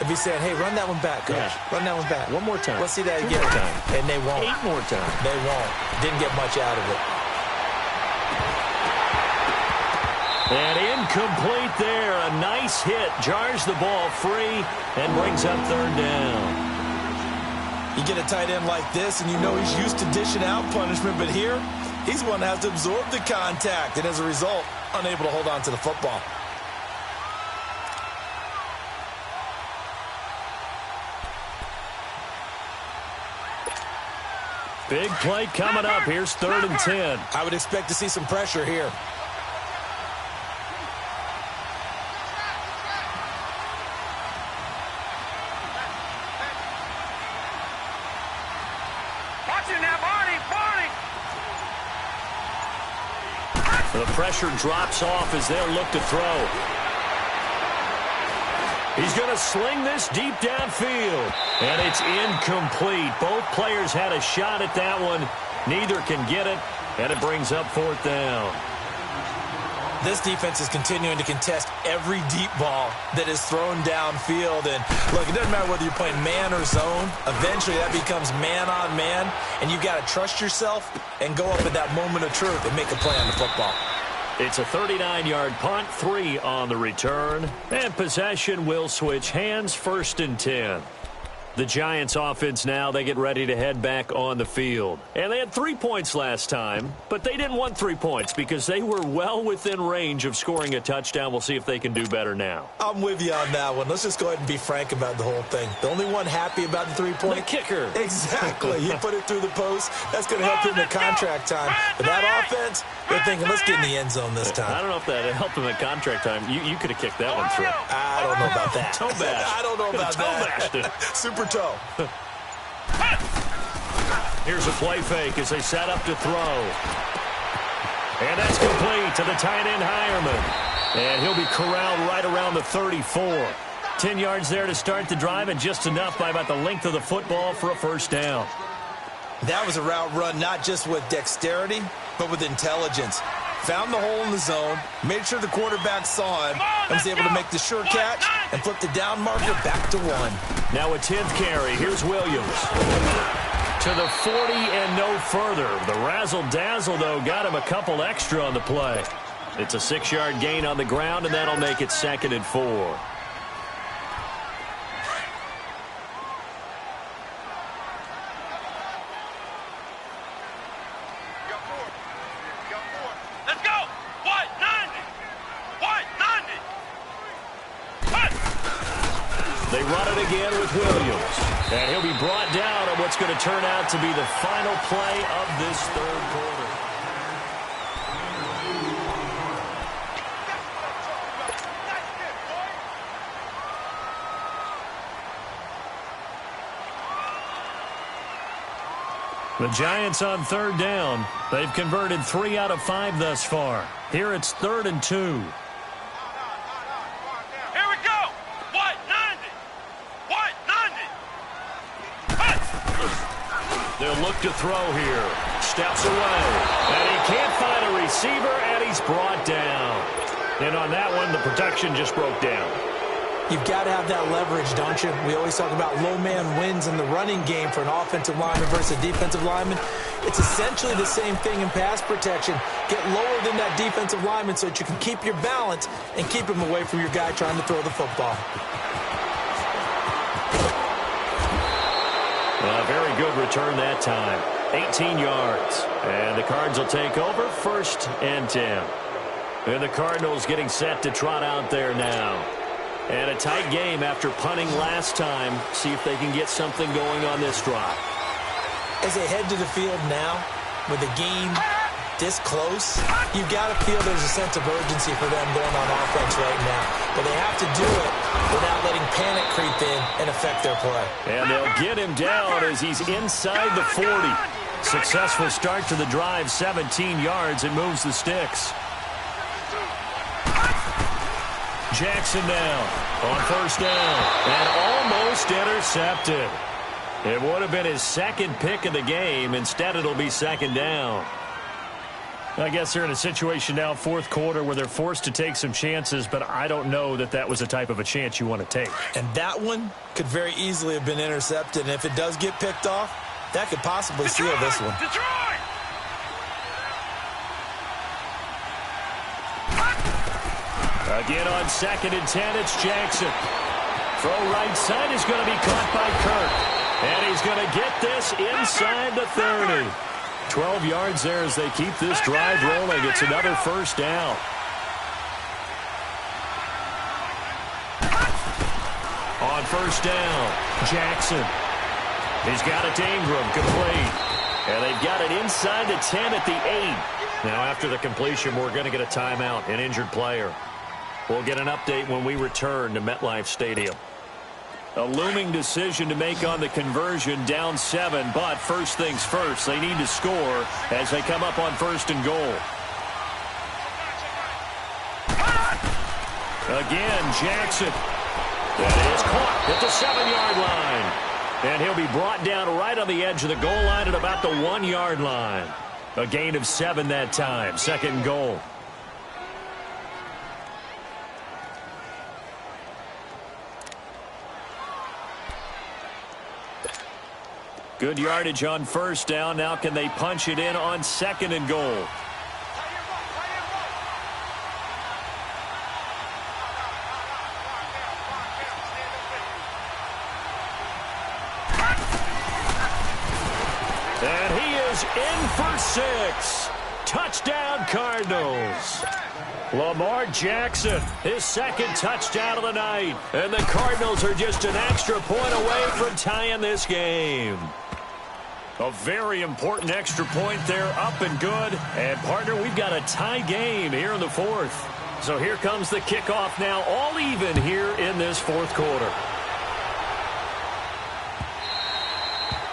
He'll be saying, hey, run that one back, coach. Yeah. Run that one back. One more time. Let's see that 2 again. more time. And they won't. 8 more times. They won't. Didn't get much out of it. And incomplete there. A nice hit. Jars the ball free and brings up 3rd down. You get a tight end like this, and you know he's used to dishing out punishment, but here, he's one that has to absorb the contact, and as a result, unable to hold on to the football. Big play coming up. Here's 3rd and 10. I would expect to see some pressure here. The pressure drops off as they'll look to throw. He's going to sling this deep downfield. And it's incomplete. Both players had a shot at that one. Neither can get it. And it brings up 4th down. This defense is continuing to contest every deep ball that is thrown downfield. And, look, it doesn't matter whether you're playing man or zone. Eventually, that becomes man on man. And you've got to trust yourself and go up at that moment of truth and make a play on the football. It's a 39-yard punt, 3 on the return. And possession will switch hands, 1st and 10. The Giants offense now, they get ready to head back on the field. And they had 3 points last time, but they didn't want 3 points because they were well within range of scoring a touchdown. We'll see if they can do better now. I'm with you on that one. Let's just go ahead and be frank about the whole thing. The only one happy about the 3-point. The kicker. Exactly. He put it through the post. That's going to help him in contract time. But that offense, they're thinking, let's get in the end zone this time. I don't know if that helped him in contract time. You could have kicked that one through. I don't know about that. Toe bash. I don't know about that. Toe bashed it. Super toe. Here's a play fake as they set up to throw. And that's complete to the tight end, Hireman. And he'll be corralled right around the 34. 10 yards there to start the drive, and just enough by about the length of the football for a 1st down. That was a route run not just with dexterity, but with intelligence. Found the hole in the zone, made sure the quarterback saw him, and was able to make the sure catch and flip the down marker back to 1. Now a 10th carry. Here's Williams. To the 40 and no further. The razzle-dazzle, though, got him a couple extra on the play. It's a 6-yard gain on the ground, and that'll make it 2nd and 4. They run it again with Williams. And he'll be brought down on what's going to turn out to be the final play of this 3rd quarter. The Giants on 3rd down. They've converted 3 out of 5 thus far. Here it's 3rd and 2. They'll look to throw here. Steps away. And he can't find a receiver, and he's brought down. And on that one, the protection just broke down. You've got to have that leverage, don't you? We always talk about low man wins in the running game for an offensive lineman versus a defensive lineman. It's essentially the same thing in pass protection. Get lower than that defensive lineman so that you can keep your balance and keep him away from your guy trying to throw the football. A very good return that time. 18 yards. And the Cards will take over, 1st and 10. And the Cardinals getting set to trot out there now. And a tight game after punting last time. See if they can get something going on this drive. As they head to the field now, with the game this close, you've got to feel there's a sense of urgency for them going on offense right now. But they have to do it without letting panic creep in and affect their play. And they'll get him down as he's inside the 40. Successful start to the drive, 17 yards, and moves the sticks. Jackson now on 1st down and almost intercepted. It would have been his 2nd pick of the game. Instead, it'll be 2nd down. I guess they're in a situation now, 4th quarter, where they're forced to take some chances, but I don't know that that was the type of a chance you want to take. And that one could very easily have been intercepted, and if it does get picked off, that could possibly seal this one. Again on 2nd and 10, it's Jackson. Throw right side is going to be caught by Kirk. And he's going to get this inside the 30. 12 yards there as they keep this drive rolling. It's another 1st down. On 1st down, Jackson. He's got it to Ingram, complete. And they've got it inside the 10 at the 8. Now after the completion, we're going to get a timeout, an injured player. We'll get an update when we return to MetLife Stadium. A looming decision to make on the conversion, down 7, but first things first, they need to score as they come up on 1st and goal. Again, Jackson. That is caught at the 7-yard line. And he'll be brought down right on the edge of the goal line at about the 1-yard line. A gain of 7 that time. 2nd and goal. Good yardage on 1st down. Now can they punch it in on 2nd and goal? And he is in for 6. Touchdown, Cardinals. Lamar Jackson, his 2nd touchdown of the night. And the Cardinals are just an extra point away from tying this game. A very important extra point there, up and good. And, partner, we've got a tie game here in the 4th. So here comes the kickoff now, all even here in this 4th quarter.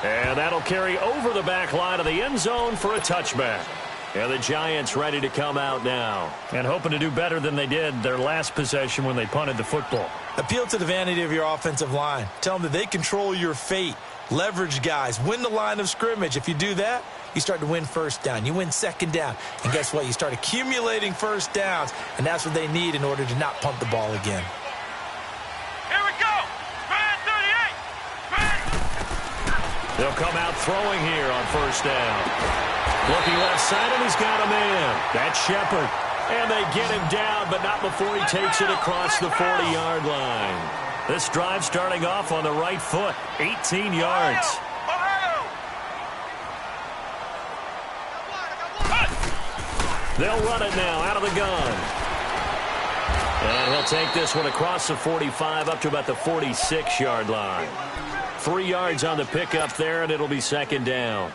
And that'll carry over the back line of the end zone for a touchback. And the Giants ready to come out now. And hoping to do better than they did their last possession when they punted the football. Appeal to the vanity of your offensive line. Tell them that they control your fate. Leverage guys. Win the line of scrimmage. If you do that, you start to win 1st down. You win 2nd down. And guess what? You start accumulating 1st downs. And that's what they need in order to not punt the ball again. Here we go. Man 38. They'll come out throwing here on 1st down. Looking left side, and he's got a man. That's Shepard. And they get him down, but not before he takes it across the 40-yard line. This drive starting off on the right foot. 18 yards. They'll run it now out of the gun. And he'll take this one across the 45 up to about the 46-yard line. 3 yards on the pickup there, and it'll be 2nd down.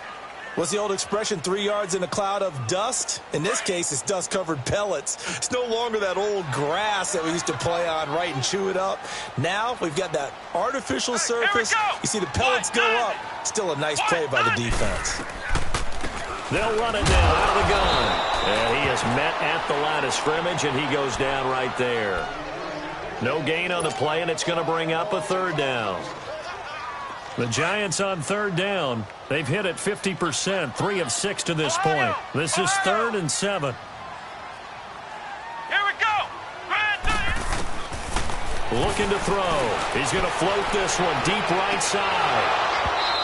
What's the old expression, 3 yards in a cloud of dust? In this case, it's dust-covered pellets. It's no longer that old grass that we used to play on, right, and chew it up. Now we've got that artificial surface. You see the pellets go up. Still a nice play by the defense. They'll run it now out of the gun. And he is met at the line of scrimmage, and he goes down right there. No gain on the play, and it's going to bring up a 3rd down. The Giants on 3rd down. They've hit it 50%, 3 of 6 to this point. This is 3rd and 7. Here we go. Looking to throw. He's going to float this one deep right side.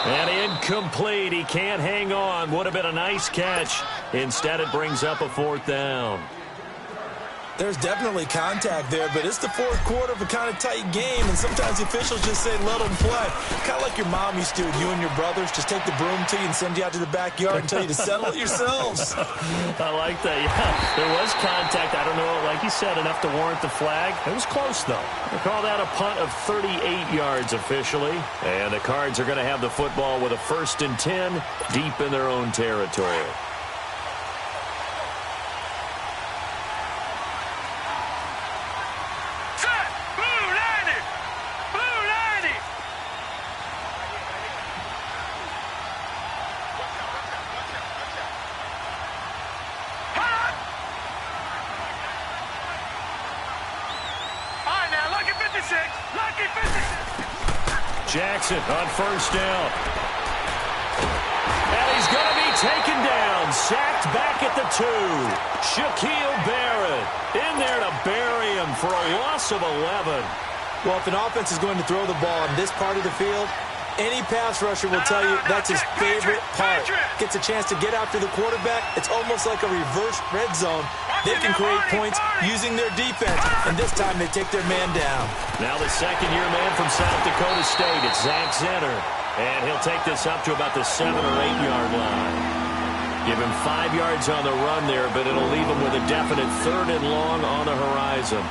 And incomplete. He can't hang on. Would have been a nice catch. Instead, it brings up a 4th down. There's definitely contact there, but it's the 4th quarter of a kind of tight game, and sometimes the officials just say, let them play. Kind of like your mom used to, you and your brothers, just take the broom to you and send you out to the backyard and tell you to settle it yourselves. I like that, yeah. There was contact. I don't know, like you said, enough to warrant the flag. It was close, though. They call that a punt of 38 yards officially, and the Cards are going to have the football with a 1st and 10 deep in their own territory. Jackson on 1st down. And he's going to be taken down. Sacked back at the 2. Shaquille Barrett in there to bury him for a loss of 11. Well, if an offense is going to throw the ball in this part of the field, any pass rusher will tell you that's his favorite part. Gets a chance to get after the quarterback. It's almost like a reverse red zone. They can create points using their defense, and this time they take their man down. Now the 2nd-year man from South Dakota State, it's Zach Zenner. And he'll take this up to about the 7 or 8-yard line. Give him 5 yards on the run there, but it'll leave him with a definite 3rd and long on the horizon.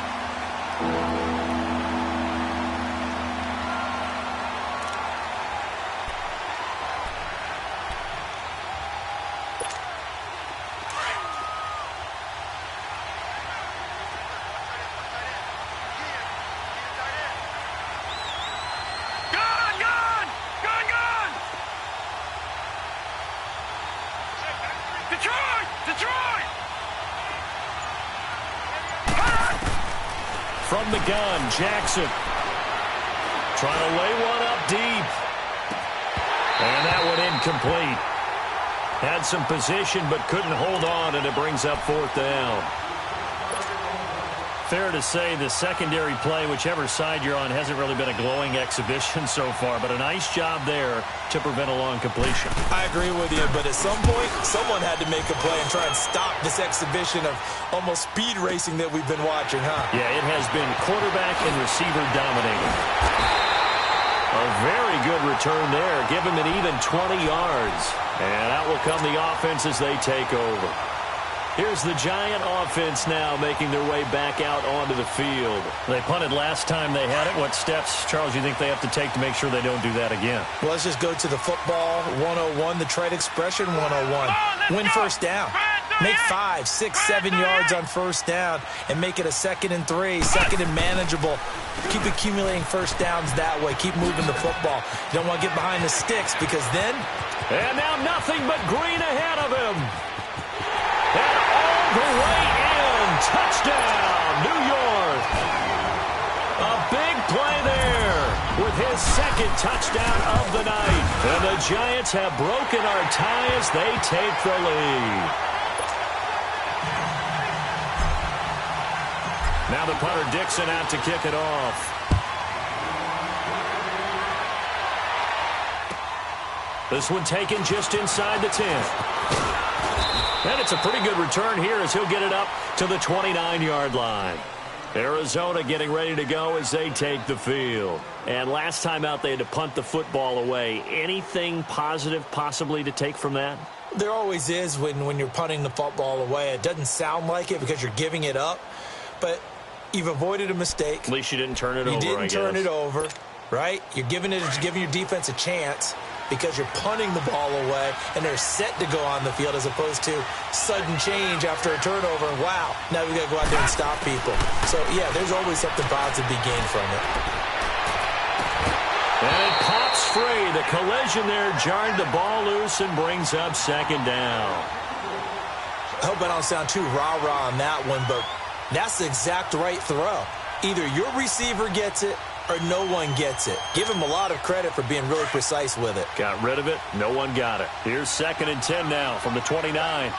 From the gun, Jackson. trying to lay one up deep. And that one incomplete. Had some position but couldn't hold on, and it brings up 4th down. Fair to say the secondary play, whichever side you're on, hasn't really been a glowing exhibition so far, but a nice job there to prevent a long completion. I agree with you, but at some point, someone had to make a play and try and stop this exhibition of almost speed racing that we've been watching, huh? Yeah, it has been quarterback and receiver dominating. A very good return there. Give him an even 20 yards. And out will come the offense as they take over. Here's the Giant offense now making their way back out onto the field. They punted last time they had it. What steps, Charles, you think they have to take to make sure they don't do that again? Well, let's just go to the football 101, the trade expression 101. Win first down. Make 5, 6, 7 yards on first down and make it a 2nd and 3, 2nd and manageable. Keep accumulating first downs that way. Keep moving the football. You don't want to get behind the sticks because then... And now nothing but green ahead of him. And all the way in. Touchdown, New York. A big play there with his 2nd touchdown of the night. And the Giants have broken our tie as they take the lead. Now the punter Dixon out to kick it off. This one taken just inside the 10. And it's a pretty good return here as he'll get it up to the 29-yard line. Arizona getting ready to go as they take the field. And last time out they had to punt the football away. Anything positive possibly to take from that? There always is when you're punting the football away. It doesn't sound like it because you're giving it up. But you've avoided a mistake. At least you didn't turn it over, You didn't turn it over, right? You're giving your defense a chance because you're punting the ball away, and they're set to go on the field as opposed to sudden change after a turnover. And wow, now we got to go out there and stop people. So, yeah, there's always something positive to be gained from it. And it pops free. The collision there jarred the ball loose and brings up 2nd down. I hope I don't sound too rah-rah on that one, but that's the exact right throw. Either your receiver gets it or no one gets it. Give him a lot of credit for being really precise with it. Got rid of it. No one got it. Here's 2nd and 10 now from the 29.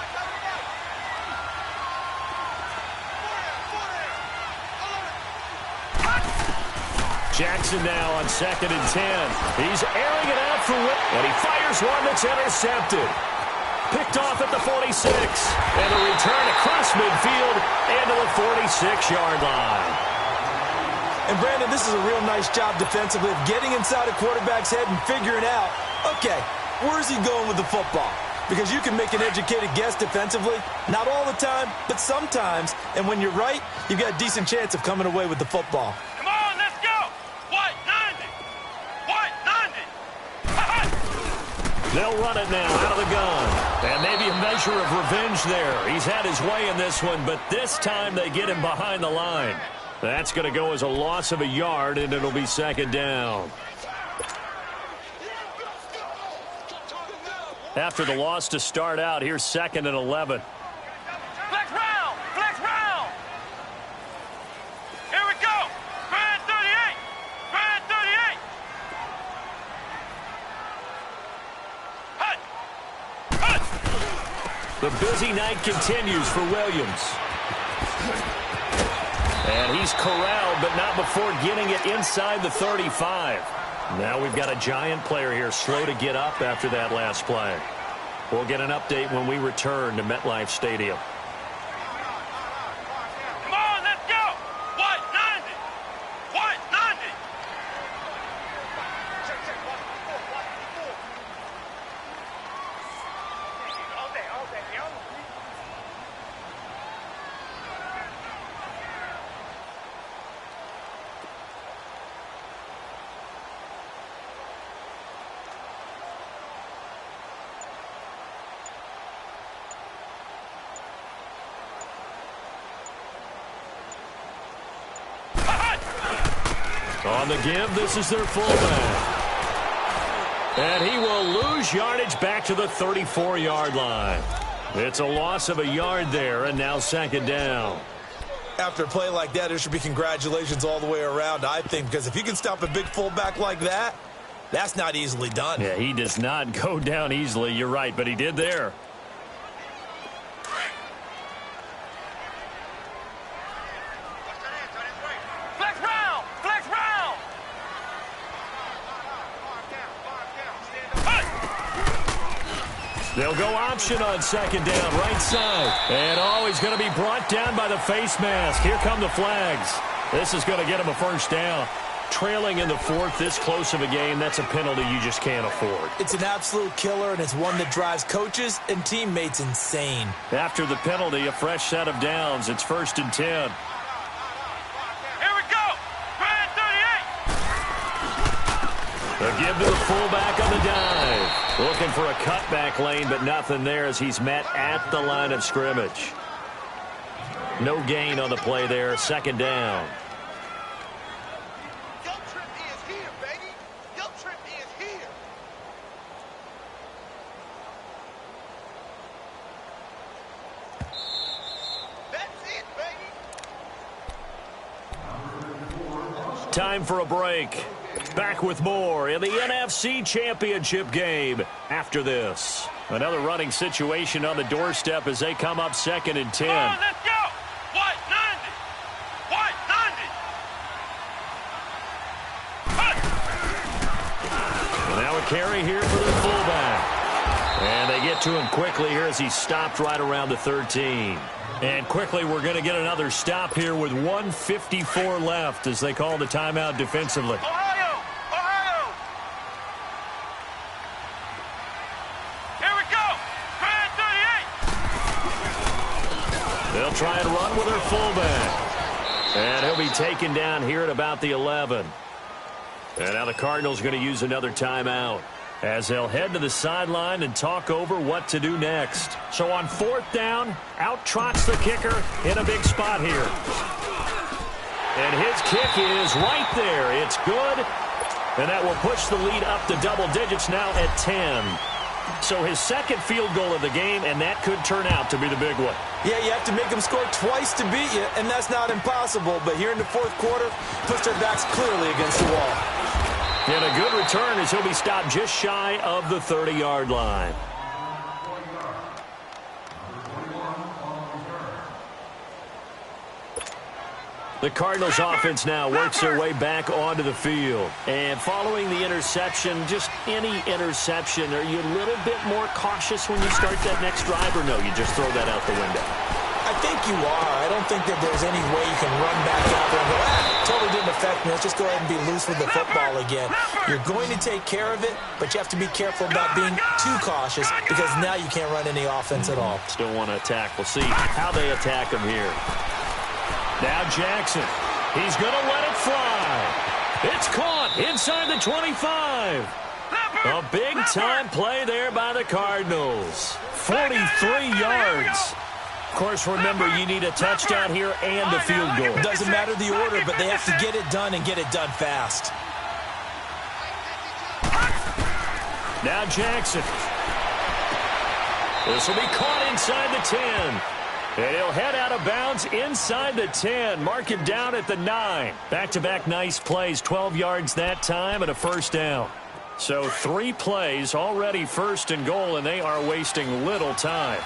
Jackson now on 2nd and 10. He's airing it out for Whip, and he fires one that's intercepted. Picked off at the 46. And a return across midfield into the 46-yard line. And, Brandon, this is a real nice job defensively of getting inside a quarterback's head and figuring out, okay, where's he going with the football? Because you can make an educated guess defensively, not all the time, but sometimes. And when you're right, you've got a decent chance of coming away with the football. Come on, let's go. White 90. White 90. They'll run it now out of the gun. And maybe a measure of revenge there. He's had his way in this one, but this time they get him behind the line. That's going to go as a loss of a yard, and it'll be 2nd down. After the loss to start out, here's 2nd and 11. Flex round. Flex round. Here we go. Band 38. Band 38. Hut. Hut. The busy night continues for Williams. And he's corralled, but not before getting it inside the 35. Now we've got a Giant player here slow to get up after that last play. We'll get an update when we return to MetLife Stadium. Come on, let's go. White 90. White 90. On the give, this is their fullback. And he will lose yardage back to the 34-yard line. It's a loss of a yard there, and now 2nd down. After a play like that, there should be congratulations all the way around, I think, because if you can stop a big fullback like that, that's not easily done. Yeah, he does not go down easily. You're right, but he did there. Flex round! Flex round! They'll go option on second down, right side. And he's going to be brought down by the face mask. Here come the flags. This is going to get him a first down. Trailing in the fourth, this close of a game, that's a penalty you just can't afford. It's an absolute killer, and it's one that drives coaches and teammates insane. After the penalty, a fresh set of downs. It's 1st and 10. Here we go! Man 38! They'll give to the fullback on the dive. Looking for a cutback lane, but nothing there as he's met at the line of scrimmage. No gain on the play there. 2nd down. Time for a break. Back with more in the NFC Championship game after this. Another running situation on the doorstep as they come up 2nd and 10. Come on, let's go! White 90! White 90! And now a carry here for the fullback. And they get to him quickly here as he stopped right around the 13. And quickly, we're going to get another stop here with 1:54 left as they call the timeout defensively. Ohio! Ohio! Here we go! Man 38! They'll try and run with their fullback. And he'll be taken down here at about the 11. And now the Cardinals are going to use another timeout as they'll head to the sideline and talk over what to do next. So on 4th down, out trots the kicker in a big spot here. And his kick is right there. It's good. And that will push the lead up to double digits now at 10. So his 2nd field goal of the game, and that could turn out to be the big one. Yeah, you have to make them score twice to beat you, and that's not impossible. But here in the 4th quarter, puts their backs clearly against the wall. And a good return as he'll be stopped just shy of the 30-yard line. The Cardinals offense now works their way back onto the field. And following the interception, just any interception, are you a little bit more cautious when you start that next drive, or no, you just throw that out the window? I think you are. I don't think that there's any way you can run back out there and go, totally didn't affect me. Let's just go ahead and be loose with the football again. You're going to take care of it, but you have to be careful about being too cautious because now you can't run any offense at all. Still want to attack. We'll see how they attack him here. Now Jackson. He's going to let it fly. It's caught inside the 25. A big-time play there by the Cardinals. 43 yards. Of course, remember, you need a touchdown here and a field goal. Doesn't matter the order, but they have to get it done and get it done fast. Now Jackson. This will be caught inside the 10. And he'll head out of bounds inside the 10. Mark him down at the 9. Back-to-back nice plays. 12 yards that time and a first down. So 3 plays already 1st and goal, and they are wasting little time.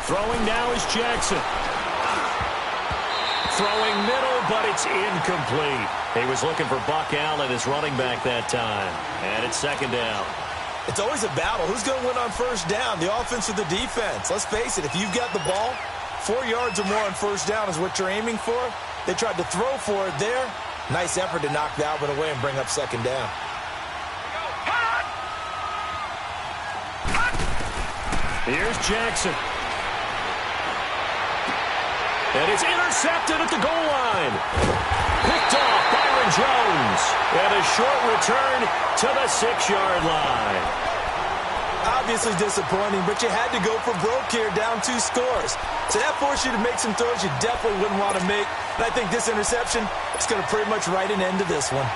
Throwing now is Jackson. Throwing middle, but it's incomplete. He was looking for Buck Allen as running back that time. And it's 2nd down. It's always a battle. Who's going to win on 1st down, the offense or the defense? Let's face it, if you've got the ball, 4 yards or more on 1st down is what you're aiming for. They tried to throw for it there. Nice effort to knock that one away and bring up 2nd down. Here's Jackson. And it's intercepted at the goal line. Picked off Byron Jones. And a short return to the 6-yard line. Obviously disappointing, but you had to go for broke here, down 2 scores. So that forced you to make some throws you definitely wouldn't want to make. And I think this interception is going to pretty much write an end to this one.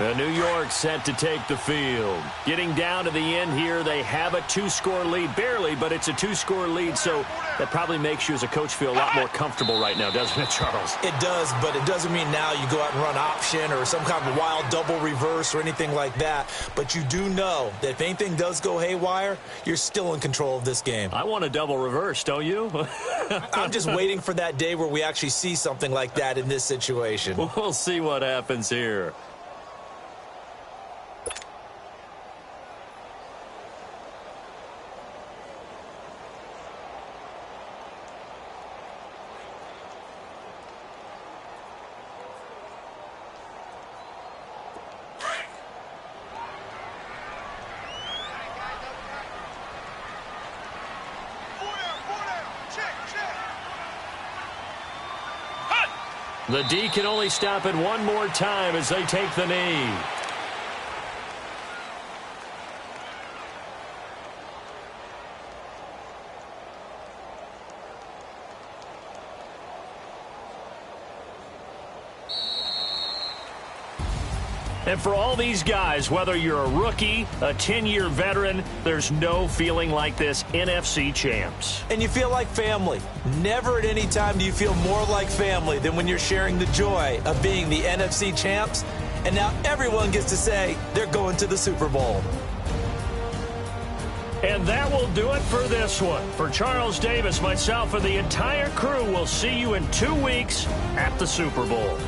New York set to take the field. Getting down to the end here, they have a 2-score lead. Barely, but it's a 2-score lead, so that probably makes you as a coach feel a lot more comfortable right now, doesn't it, Charles? It does, but it doesn't mean now you go out and run option or some kind of wild double reverse or anything like that. But you do know that if anything does go haywire, you're still in control of this game. I want a double reverse, don't you? I'm just waiting for that day where we actually see something like that in this situation. We'll see what happens here. The D can only stop it one more time as they take the knee. And for all these guys, whether you're a rookie, a 10-year veteran, there's no feeling like this NFC champs. And you feel like family. Never at any time do you feel more like family than when you're sharing the joy of being the NFC champs. And now everyone gets to say they're going to the Super Bowl. And that will do it for this one. For Charles Davis, myself, and the entire crew, we'll see you in 2 weeks at the Super Bowl.